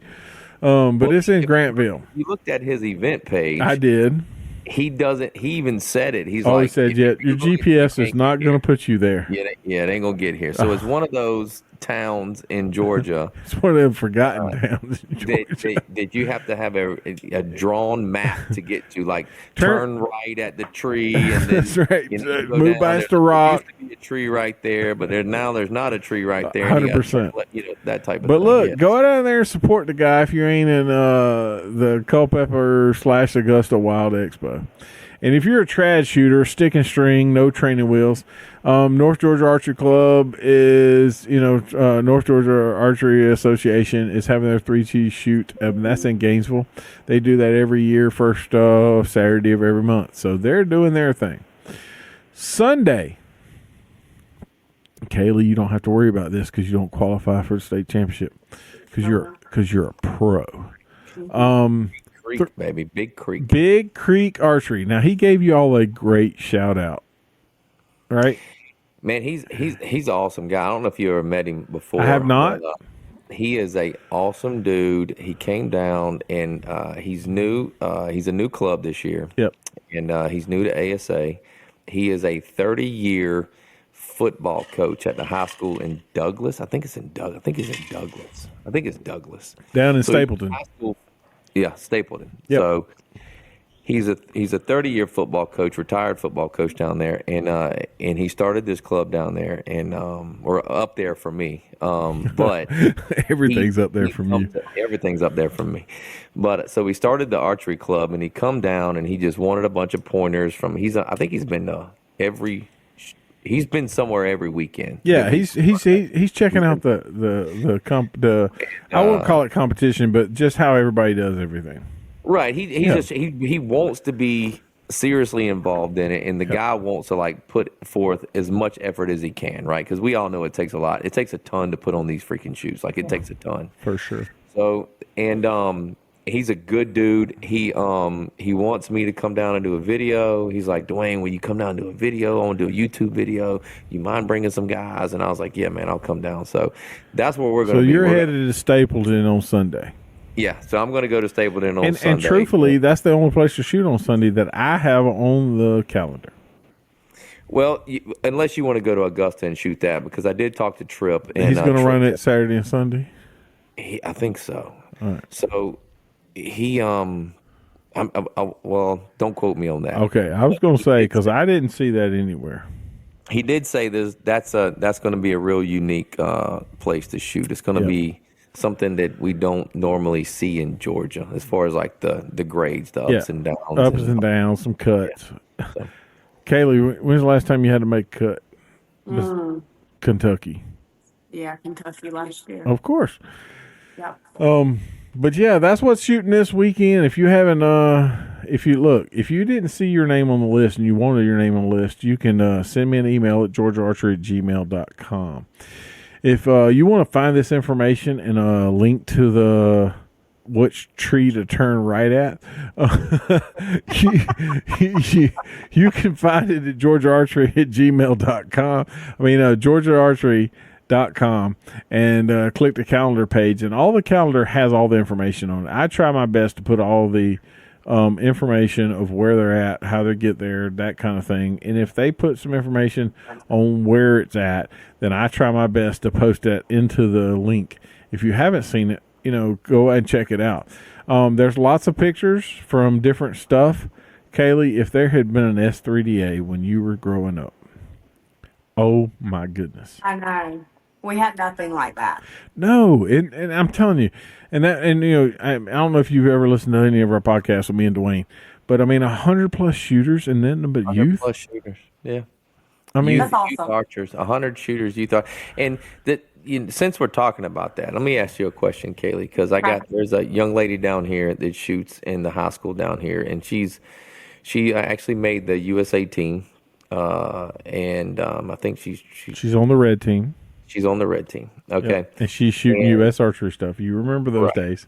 S1: But it's in Grantville.
S2: You looked at his event page.
S1: I did.
S2: He doesn't. He even said it. He's
S1: he said, "Yeah, your GPS is not going to put you there."
S2: Yeah, it ain't gonna get here. So it's one of those towns in Georgia.
S1: It's one of them forgotten towns in Georgia.
S2: That you have to have a drawn map to get to, like turn right at the tree, and then
S1: that's right. Move past the rock.
S2: There used to be a tree right there, but there's not a tree right there.
S1: 100%.
S2: That type of.
S1: But
S2: thing.
S1: look, go down there and support the guy if you ain't in the Culpeper / Augusta Wild Expo. And if you're a trad shooter, stick and string, no training wheels, North Georgia Archery Club is, North Georgia Archery Association is having their 3T shoot. That's in Gainesville. They do that every year, first Saturday of every month. So they're doing their thing. Sunday, Kailey, you don't have to worry about this because you don't qualify for the state championship because you're a pro.
S2: Creek, baby. Big Creek.
S1: Big Creek Archery. Now, he gave you all a great shout out, right?
S2: Man, he's an awesome guy. I don't know if you ever met him before.
S1: I have not.
S2: But, he is a awesome dude. He came down and he's new. He's a new club this year.
S1: Yep.
S2: And he's new to ASA. He is a 30-year football coach at the high school in Douglas. I think he's in Douglas.
S1: Down in Stapleton.
S2: High school. Yeah, Stapleton.
S1: Yep.
S2: So he's a 30-year football coach, retired football coach down there, and he started this club down there, and or up there for me. But
S1: everything's up there from you.
S2: Everything's up there from me. But so we started the archery club, and he come down, and he just wanted a bunch of pointers from. I think he's been He's been somewhere every weekend.
S1: Yeah, he's checking out the I won't call it competition, but just how everybody does everything.
S2: Right. He wants to be seriously involved in it, and the guy wants to put forth as much effort as he can, right? Because we all know it takes a lot. It takes a ton to put on these freaking shoes. It takes a ton
S1: for sure.
S2: So he's a good dude. He wants me to come down and do a video. He's like, Dwayne, will you come down and do a video? I want to do a YouTube video. You mind bringing some guys? And I was like, yeah, man, I'll come down. So that's where we're going to be.
S1: So you're headed to Stapleton on Sunday.
S2: Yeah, so I'm going to go to Stapleton on Sunday.
S1: And truthfully, that's the only place to shoot on Sunday that I have on the calendar.
S2: Well, unless you want to go to Augusta and shoot that, because I did talk to Tripp. And,
S1: he's going to run it Saturday and Sunday?
S2: I think so.
S1: All right.
S2: So he, well, don't quote me on that.
S1: Okay, I was going to say, because I didn't see that anywhere.
S2: He did say that's going to be a real unique place to shoot. It's going to be something that we don't normally see in Georgia, as far as like the grades, the ups and downs.
S1: Ups and downs, some cuts. Yeah. So. Kailey, when's the last time you had to make a cut? Kentucky.
S3: Yeah, Kentucky last year.
S1: Of course.
S3: Yeah.
S1: But yeah, that's what's shooting this weekend. If you haven't, if you didn't see your name on the list and you wanted your name on the list, you can send me an email at georgiaarchery@gmail.com. If you want to find this information and a link to which tree to turn right at, you can find it at georgiaarchery@gmail.com. I mean, georgiaarchery.com, and click the calendar page, and all the calendar has all the information on it. I try my best to put all the information of where they're at, how they get there, that kind of thing. And if they put some information on where it's at, then I try my best to post that into the link. If you haven't seen it, go and check it out. There's lots of pictures from different stuff. Kailey, if there had been an S3DA when you were growing up, oh my goodness.
S3: I know. We had nothing like that.
S1: No, and I'm telling you, I don't know if you've ever listened to any of our podcasts with me and Dwayne, but I mean, 100+ shooters and then but youth.
S2: 100+ shooters, yeah.
S1: I mean,
S3: that's awesome.
S2: Youth archers, 100 shooters, youth archers, and that. Since we're talking about that, let me ask you a question, Kailey, because there's a young lady down here that shoots in the high school down here, and she actually made the USA team, and I think she's
S1: on the red team.
S2: She's on the red team. Okay.
S1: Yep. And she's shooting U.S. archery stuff. You remember those days.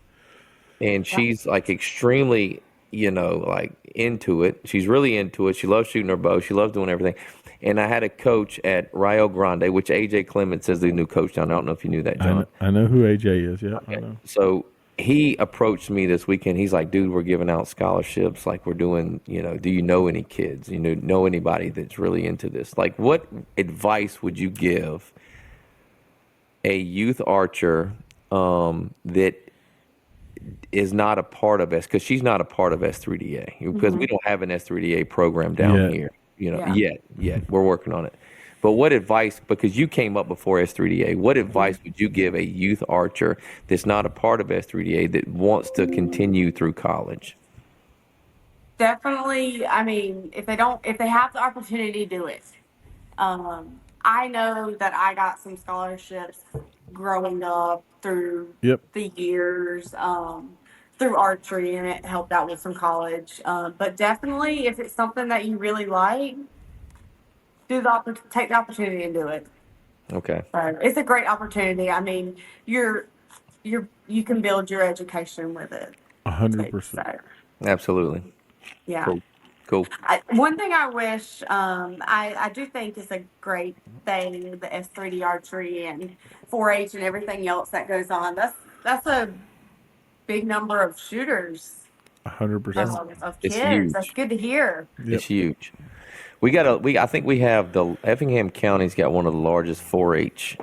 S2: And she's like extremely, like into it. She's really into it. She loves shooting her bow. She loves doing everything. And I had a coach at Rio Grande, which A.J. Clements is the new coach down there. I don't know if you knew that, John.
S1: I know who A.J. is, yeah.
S2: Okay.
S1: I know.
S2: So he approached me this weekend. He's like, dude, we're giving out scholarships. Like we're doing, do you know any kids? Know anybody that's really into this? Like what advice would you give a youth archer that is not a part of because she's not a part of S3DA, because we don't have an S3DA program down here. Yet. We're working on it. But what advice, because you came up before S3DA, what advice would you give a youth archer that's not a part of S3DA that wants to continue through college?
S3: Definitely, I mean, if they have the opportunity, do it. I know that I got some scholarships growing up through the years, through archery, and it helped out with some college. But definitely, if it's something that you really like, take the opportunity and do it.
S2: Okay.
S3: So it's a great opportunity. I mean, you can build your education with it.
S1: 100%.
S3: So.
S2: Absolutely.
S3: Yeah.
S2: Cool.
S3: One thing I wish, I do think is a great thing, the S3D archery and 4-H and everything else that goes on. That's a big number of shooters.
S1: 100%.
S3: Of kids. Huge. That's good to hear.
S2: Yep. It's huge. I think we have the Effingham County's got one of the largest 4-H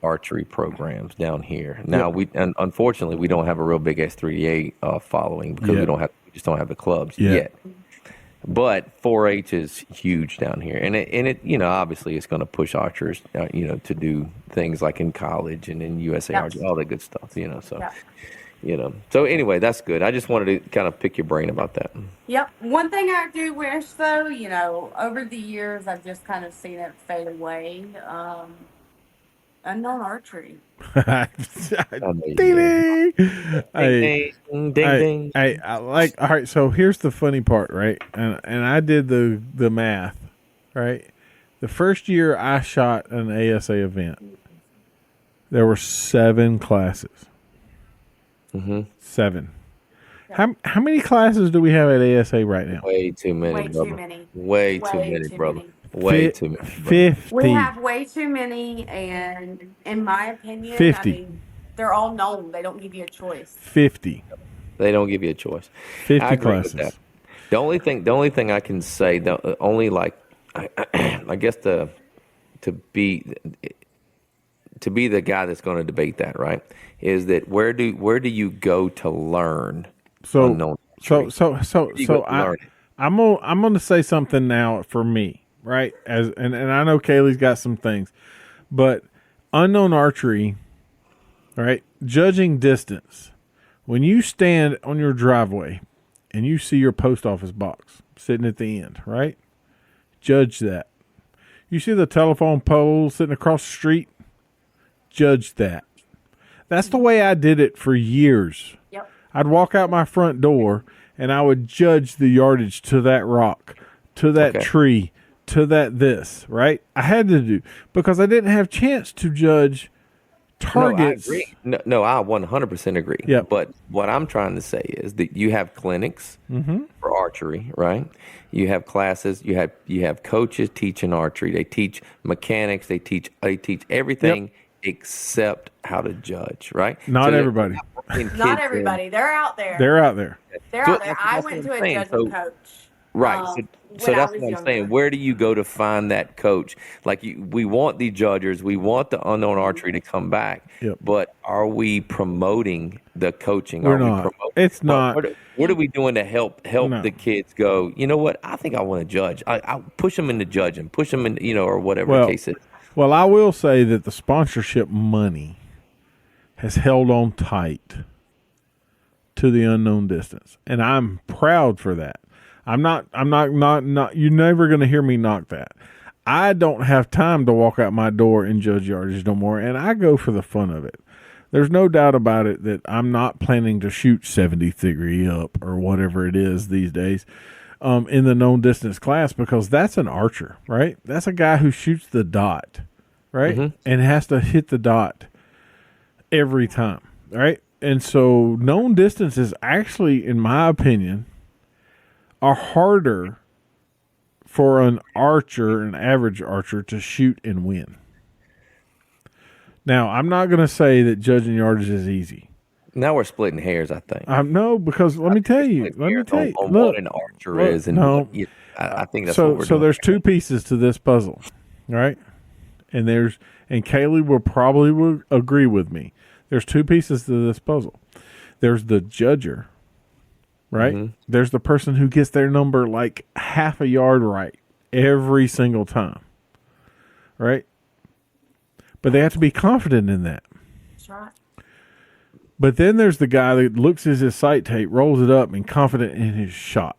S2: archery programs down here. Now unfortunately we don't have a real big S3DA following because we just don't have the clubs yet. But 4-H is huge down here, and it obviously it's going to push archers to do things like in college and in USA Archery, all that good stuff. So anyway, that's good. I just wanted to kind of pick your brain about that.
S3: Yep. One thing I do wish, though, over the years, I've just kind of seen it fade away. Unknown archery.
S1: Ding,
S2: ding.
S1: I like. All right. So here's the funny part, right? And I did the math, right? The first year I shot an ASA event, there were 7 classes. 7. How many classes do we have at ASA right now?
S2: Way too many. Way too many, brother. Way too many.
S1: 50.
S3: We have way too many, and in my opinion,
S1: 50.
S3: I mean, they're all known. They don't give you a choice.
S1: 50.
S2: They don't give you a choice.
S1: 50
S2: I agree
S1: classes.
S2: with that. The only thing I can say, only like I guess to be to be the guy that's going to debate that, right? Is that where do you go to learn unknown archery?
S1: I'm gonna say something now for me, right? And I know Kailey's got some things, but unknown archery, right? Judging distance. When you stand on your driveway and you see your post office box sitting at the end, right? Judge that. You see the telephone pole sitting across the street? Judge that. That's the way I did it for years.
S3: Yep.
S1: I'd walk out my front door and I would judge the yardage to that rock, to that tree, to that this, right? I had to do because I didn't have chance to judge targets.
S2: No, I agree. No, I 100% agree.
S1: Yep.
S2: But what I'm trying to say is that you have clinics for archery, right? You have classes. You have coaches teaching archery. They teach mechanics. They teach everything except how to judge, right?
S1: Not everybody.
S3: Not everybody. They're out there.
S1: They're out there.
S3: I went to a judging coach.
S2: Right. So that's what I'm saying. Where do you go to find that coach? Like we want the judges, we want the unknown archery to come back, but are we promoting the coaching?
S1: We're not. It's not.
S2: What are we doing to help the kids go, you know what, I think I want to judge. I push them into judging, push them in, or whatever the case is.
S1: Well, I will say that the sponsorship money has held on tight to the unknown distance, and I'm proud for that. I'm not, you're never going to hear me knock that. I don't have time to walk out my door and judge yardage no more, and I go for the fun of it. There's no doubt about it that I'm not planning to shoot 70 degree up or whatever it is these days in the known distance class, because that's an archer, right? That's a guy who shoots the dot, right? And has to hit the dot every time, right? And so known distance is actually, in my opinion, are harder for an average archer, to shoot and win. Now, I'm not going to say that judging yardage is easy.
S2: Now we're splitting hairs, I think.
S1: No, because let me tell you.
S2: Look, what an archer is. And
S1: no.
S2: I think that's what we're doing.
S1: So there's two pieces to this puzzle, right? And Kailey will agree with me. There's two pieces to this puzzle. There's the judger, right? There's the person who gets their number like half a yard right every single time, right? But they have to be confident in that.
S3: That's right.
S1: But then there's the guy that looks at his sight tape, rolls it up, and confident in his shot.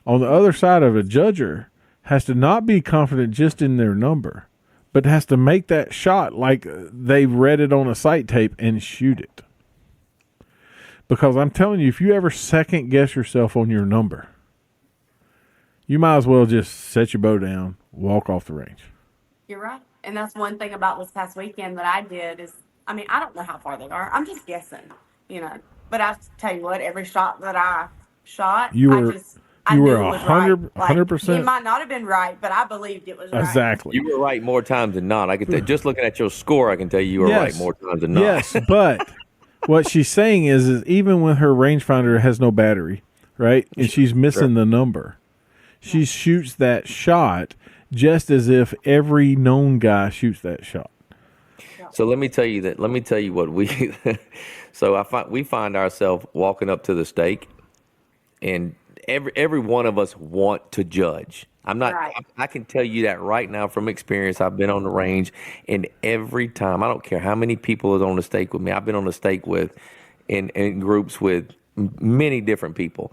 S1: On the other side of a judger has to not be confident just in their number, but has to make that shot like they've read it on a sight tape and shoot it. Because I'm telling you, if you ever second guess yourself on your number, you might as well just set your bow down, walk off the range.
S3: You're right. And that's one thing about this past weekend that I did is, I don't know how far they are. I'm just guessing, But I tell you what, every shot that I shot, I knew it was 100%. It might not have been right, but I believed it was right.
S1: Exactly.
S2: You were right more times than not. I can tell. Just looking at your score, I can tell you were right more times than not.
S1: Yes, but what she's saying is even when her rangefinder has no battery, right, and she's missing the number, she shoots that shot just as if every known guy shoots that shot.
S2: So let me tell you what we. So we find ourselves walking up to the stake, and every one of us want to judge. I'm not. Right. I can tell you that right now from experience. I've been on the range, and every time, I don't care how many people is on the stake with me. I've been on the stake with, in groups with many different people.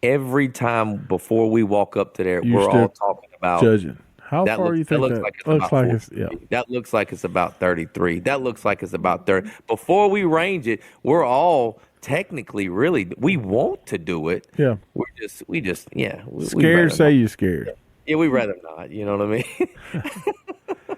S2: Every time before we walk up to there, we're all talking about
S1: judging. How far you think that looks like?
S2: That looks like it's about 33. That looks like it's about 30. Before we range it, we're all technically we want to do it.
S1: Yeah.
S2: We just
S1: scared. Say you scared.
S2: Yeah, we'd rather not. You know what I mean?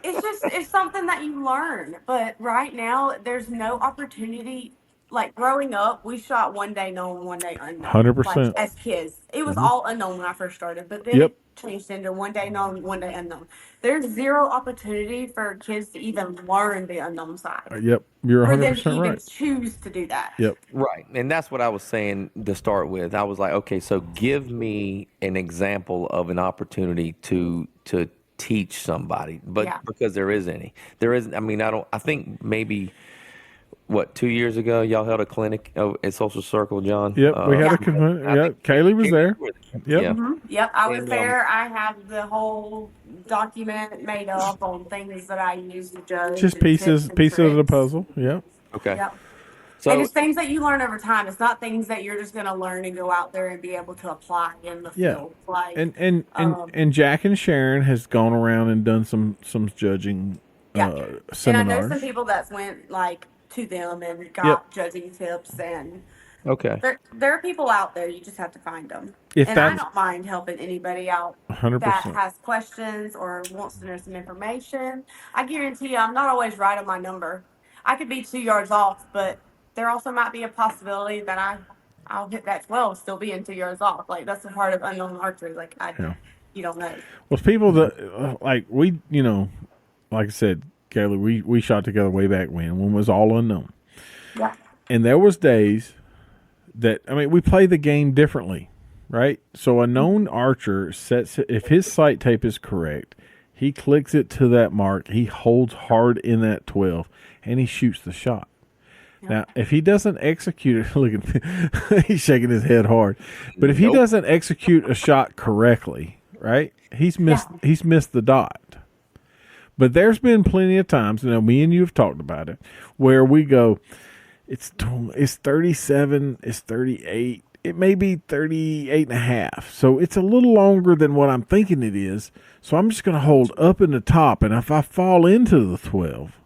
S3: It's something that you learn. But right now, there's no opportunity. Like growing up, we shot one day known, one day unknown.
S1: 100%.
S3: As kids, it was all unknown when I first started. But then changed gender, one day known, one day unknown. There's zero opportunity for kids to even learn the unknown side.
S1: Yep, you're
S3: For them
S1: 100%
S3: to even
S1: right.
S3: choose to do that.
S1: Yep.
S2: Right. And that's what I was saying to start with. I was like, okay, so give me an example of an opportunity to teach somebody, but because there is any. There is, I mean, I think maybe, 2 years ago, y'all held a clinic at Social Circle, John?
S1: Yep, we had a convention. Yep, Kailey was there. Yep.
S2: Yeah.
S3: Yep, I was there. I have the whole document made up on things that I use to judge.
S1: Just pieces of the puzzle. Yep.
S2: Okay.
S3: Yep.
S2: So,
S3: and it's things that you learn over time. It's not things that you're just going to learn and go out there and be able to apply in the field. Like,
S1: and Jack and Sharon has gone around and done some judging seminars.
S3: And I know some people that went to them and got judging tips, and there are people out there. You just have to find them. And I don't mind helping anybody out
S1: 100%.
S3: that has questions or wants to know some information. I guarantee you, I'm not always right on my number. I could be 2 yards off, but there also might be a possibility that I'll hit that 12 still being 2 yards off. Like, that's a part of unknown archery. Like, you don't know.
S1: Well, people that we, like I said, Kailey, we shot together way back when it was all unknown.
S3: Yeah.
S1: And there was days that, we play the game differently, right? So a known archer sets, if his sight tape is correct, he clicks it to that mark, he holds hard in that 12, and he shoots the shot. Yeah. Now, if he doesn't execute it, look at he's shaking his head hard. But if he doesn't execute a shot correctly, right, he's missed the dot. But there's been plenty of times, me and you have talked about it, where we go, it's 37, it's 38, it may be 38 and a half. So it's a little longer than what I'm thinking it is. So I'm just going to hold up in the top. And if I fall into the 12.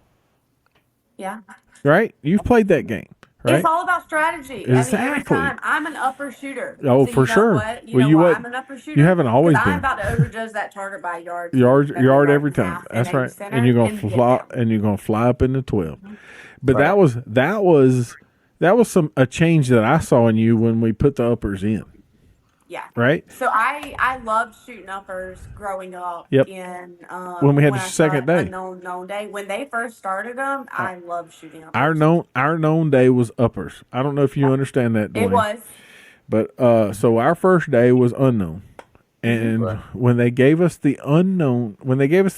S3: Yeah.
S1: Right? You've played that game. Right?
S3: It's all about strategy.
S1: Exactly.
S3: Every time, I'm an upper shooter.
S1: Oh, so for sure.
S3: What? I'm an upper shooter.
S1: You haven't always been.
S3: I'm about to overjudge that target by a yard.
S1: Yard every time. That's right. And you're gonna fly. And you're gonna fly up in the 12. Mm-hmm. But that was a change that I saw in you when we put the uppers in.
S3: Yeah.
S1: Right.
S3: So I loved shooting uppers growing up.
S1: Yep.
S3: In
S1: when we had the second day,
S3: known day. When they first started them, I loved shooting uppers.
S1: Our known day was uppers. I don't know if you understand that, Dwayne.
S3: It was.
S1: But so our first day was unknown, and when they gave us the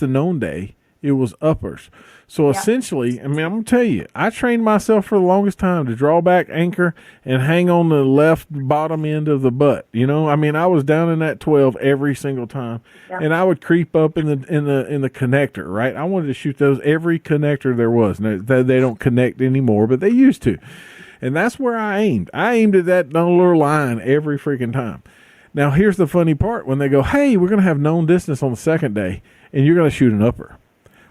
S1: known day, it was uppers. So essentially, I'm going to tell you, I trained myself for the longest time to draw back, anchor, and hang on the left bottom end of the butt. I was down in that 12 every single time, and I would creep up in the connector. Right, I wanted to shoot those every connector there was. Now, they don't connect anymore, but they used to, and that's where I aimed. I aimed at that little line every freaking time. Now, here's the funny part: when they go, "Hey, we're going to have known distance on the second day, and you're going to shoot an upper."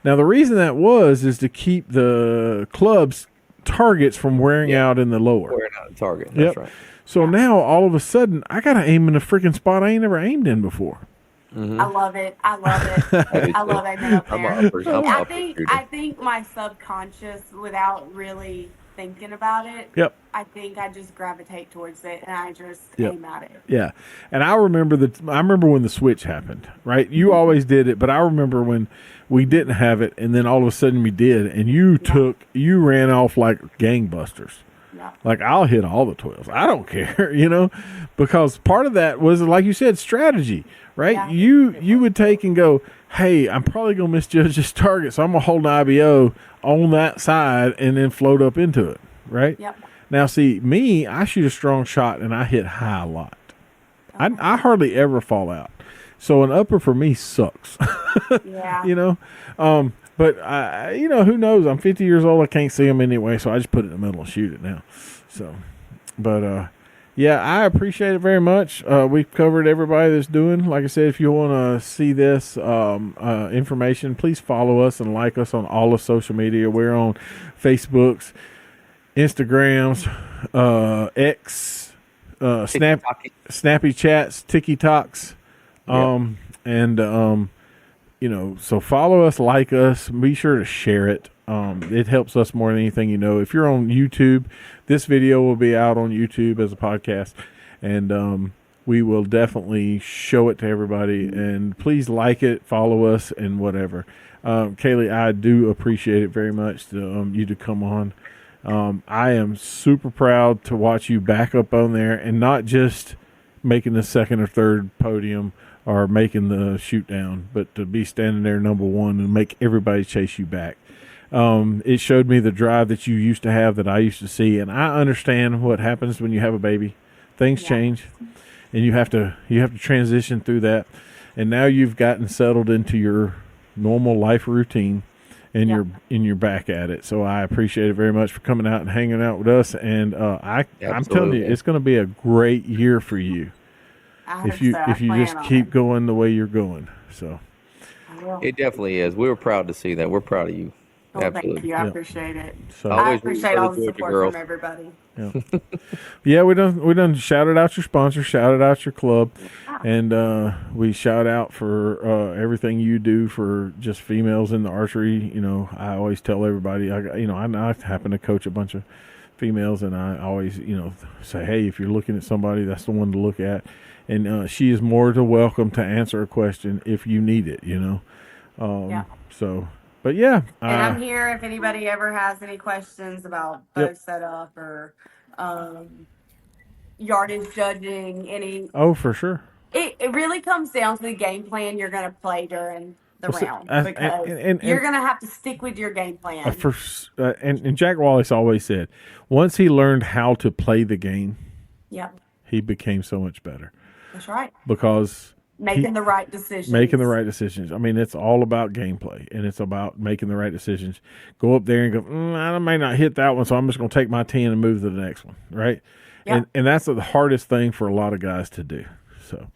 S1: Now, the reason that is to keep the club's targets from wearing out in the lower.
S2: Wearing out the target. That's right.
S1: So now, all of a sudden, I got to aim in a freaking spot I ain't never aimed in before.
S3: Mm-hmm. I love it. I love aiming up there. I think my subconscious, without really thinking about it, I think I just gravitate towards it and I just aim at it. Yeah.
S1: And I remember when the switch happened, right? You always did it, but I remember when we didn't have it and then all of a sudden we did, and you ran off like gangbusters. Yeah. Like, I'll hit all the 12s. I don't care, because part of that was, like you said, strategy, right? Yeah. You would take and go, hey, I'm probably going to misjudge this target, so I'm going to hold an IBO on that side and then float up into it, right?
S3: Yep.
S1: Now, see, me, I shoot a strong shot and I hit high a lot. Okay. I hardly ever fall out. So an upper for me sucks.
S3: Yeah.
S1: But who knows? I'm 50 years old. I can't see them anyway, so I just put it in the middle and shoot it now. So, but I appreciate it very much. We've covered everybody that's doing. Like I said, if you want to see this information, please follow us and like us on all of social media. We're on Facebooks, Instagrams, X, Snappy Chats, TikToks. So follow us, like us, be sure to share it. It helps us more than anything. If you're on YouTube, this video will be out on YouTube as a podcast, and we will definitely show it to everybody. And please like it, follow us, and whatever. Kailey, I do appreciate it very much you to come on. I am super proud to watch you back up on there and not just making the second or third podium or making the shoot down, but to be standing there number one and make everybody chase you back. It showed me the drive that you used to have that I used to see, and I understand what happens when you have a baby. Things change, and you have to transition through that. And now you've gotten settled into your normal life routine, and you're back at it. So I appreciate it very much for coming out and hanging out with us. And I'm telling you, it's going to be a great year for you if you just keep going the way you're going. So
S2: it definitely is. We were proud to see that. We're proud of you.
S3: Well,
S2: Absolutely.
S3: thank you. I appreciate it.
S1: So,
S3: I appreciate all the support from everybody.
S1: Yeah, we done shouted out your sponsor, shouted out your club, and we shout out for everything you do for just females in the archery. You know, I always tell everybody, I happen to coach a bunch of females, and I always, say, hey, if you're looking at somebody, that's the one to look at. And she is more than welcome to answer a question if you need it, So, but yeah.
S3: And I'm here if anybody ever has any questions about bow setup or yardage judging,
S1: Oh, for sure.
S3: It really comes down to the game plan you're going to play during the round, because
S1: and
S3: you're going to have to stick with your game plan.
S1: And Jack Wallace always said, once he learned how to play the game, he became so much better.
S3: That's right.
S1: Because
S3: making the right decisions.
S1: I mean, it's all about gameplay, and it's about making the right decisions. Go up there and go, I may not hit that one, so I'm just going to take my 10 and move to the next one, right? Yep. And that's the hardest thing for a lot of guys to do. So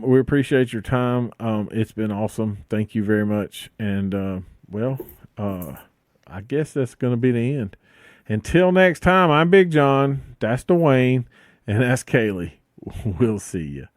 S1: we appreciate your time. It's been awesome. Thank you very much. And, I guess that's going to be the end. Until next time, I'm Big John. That's Dwayne. And that's Kailey. We'll see you.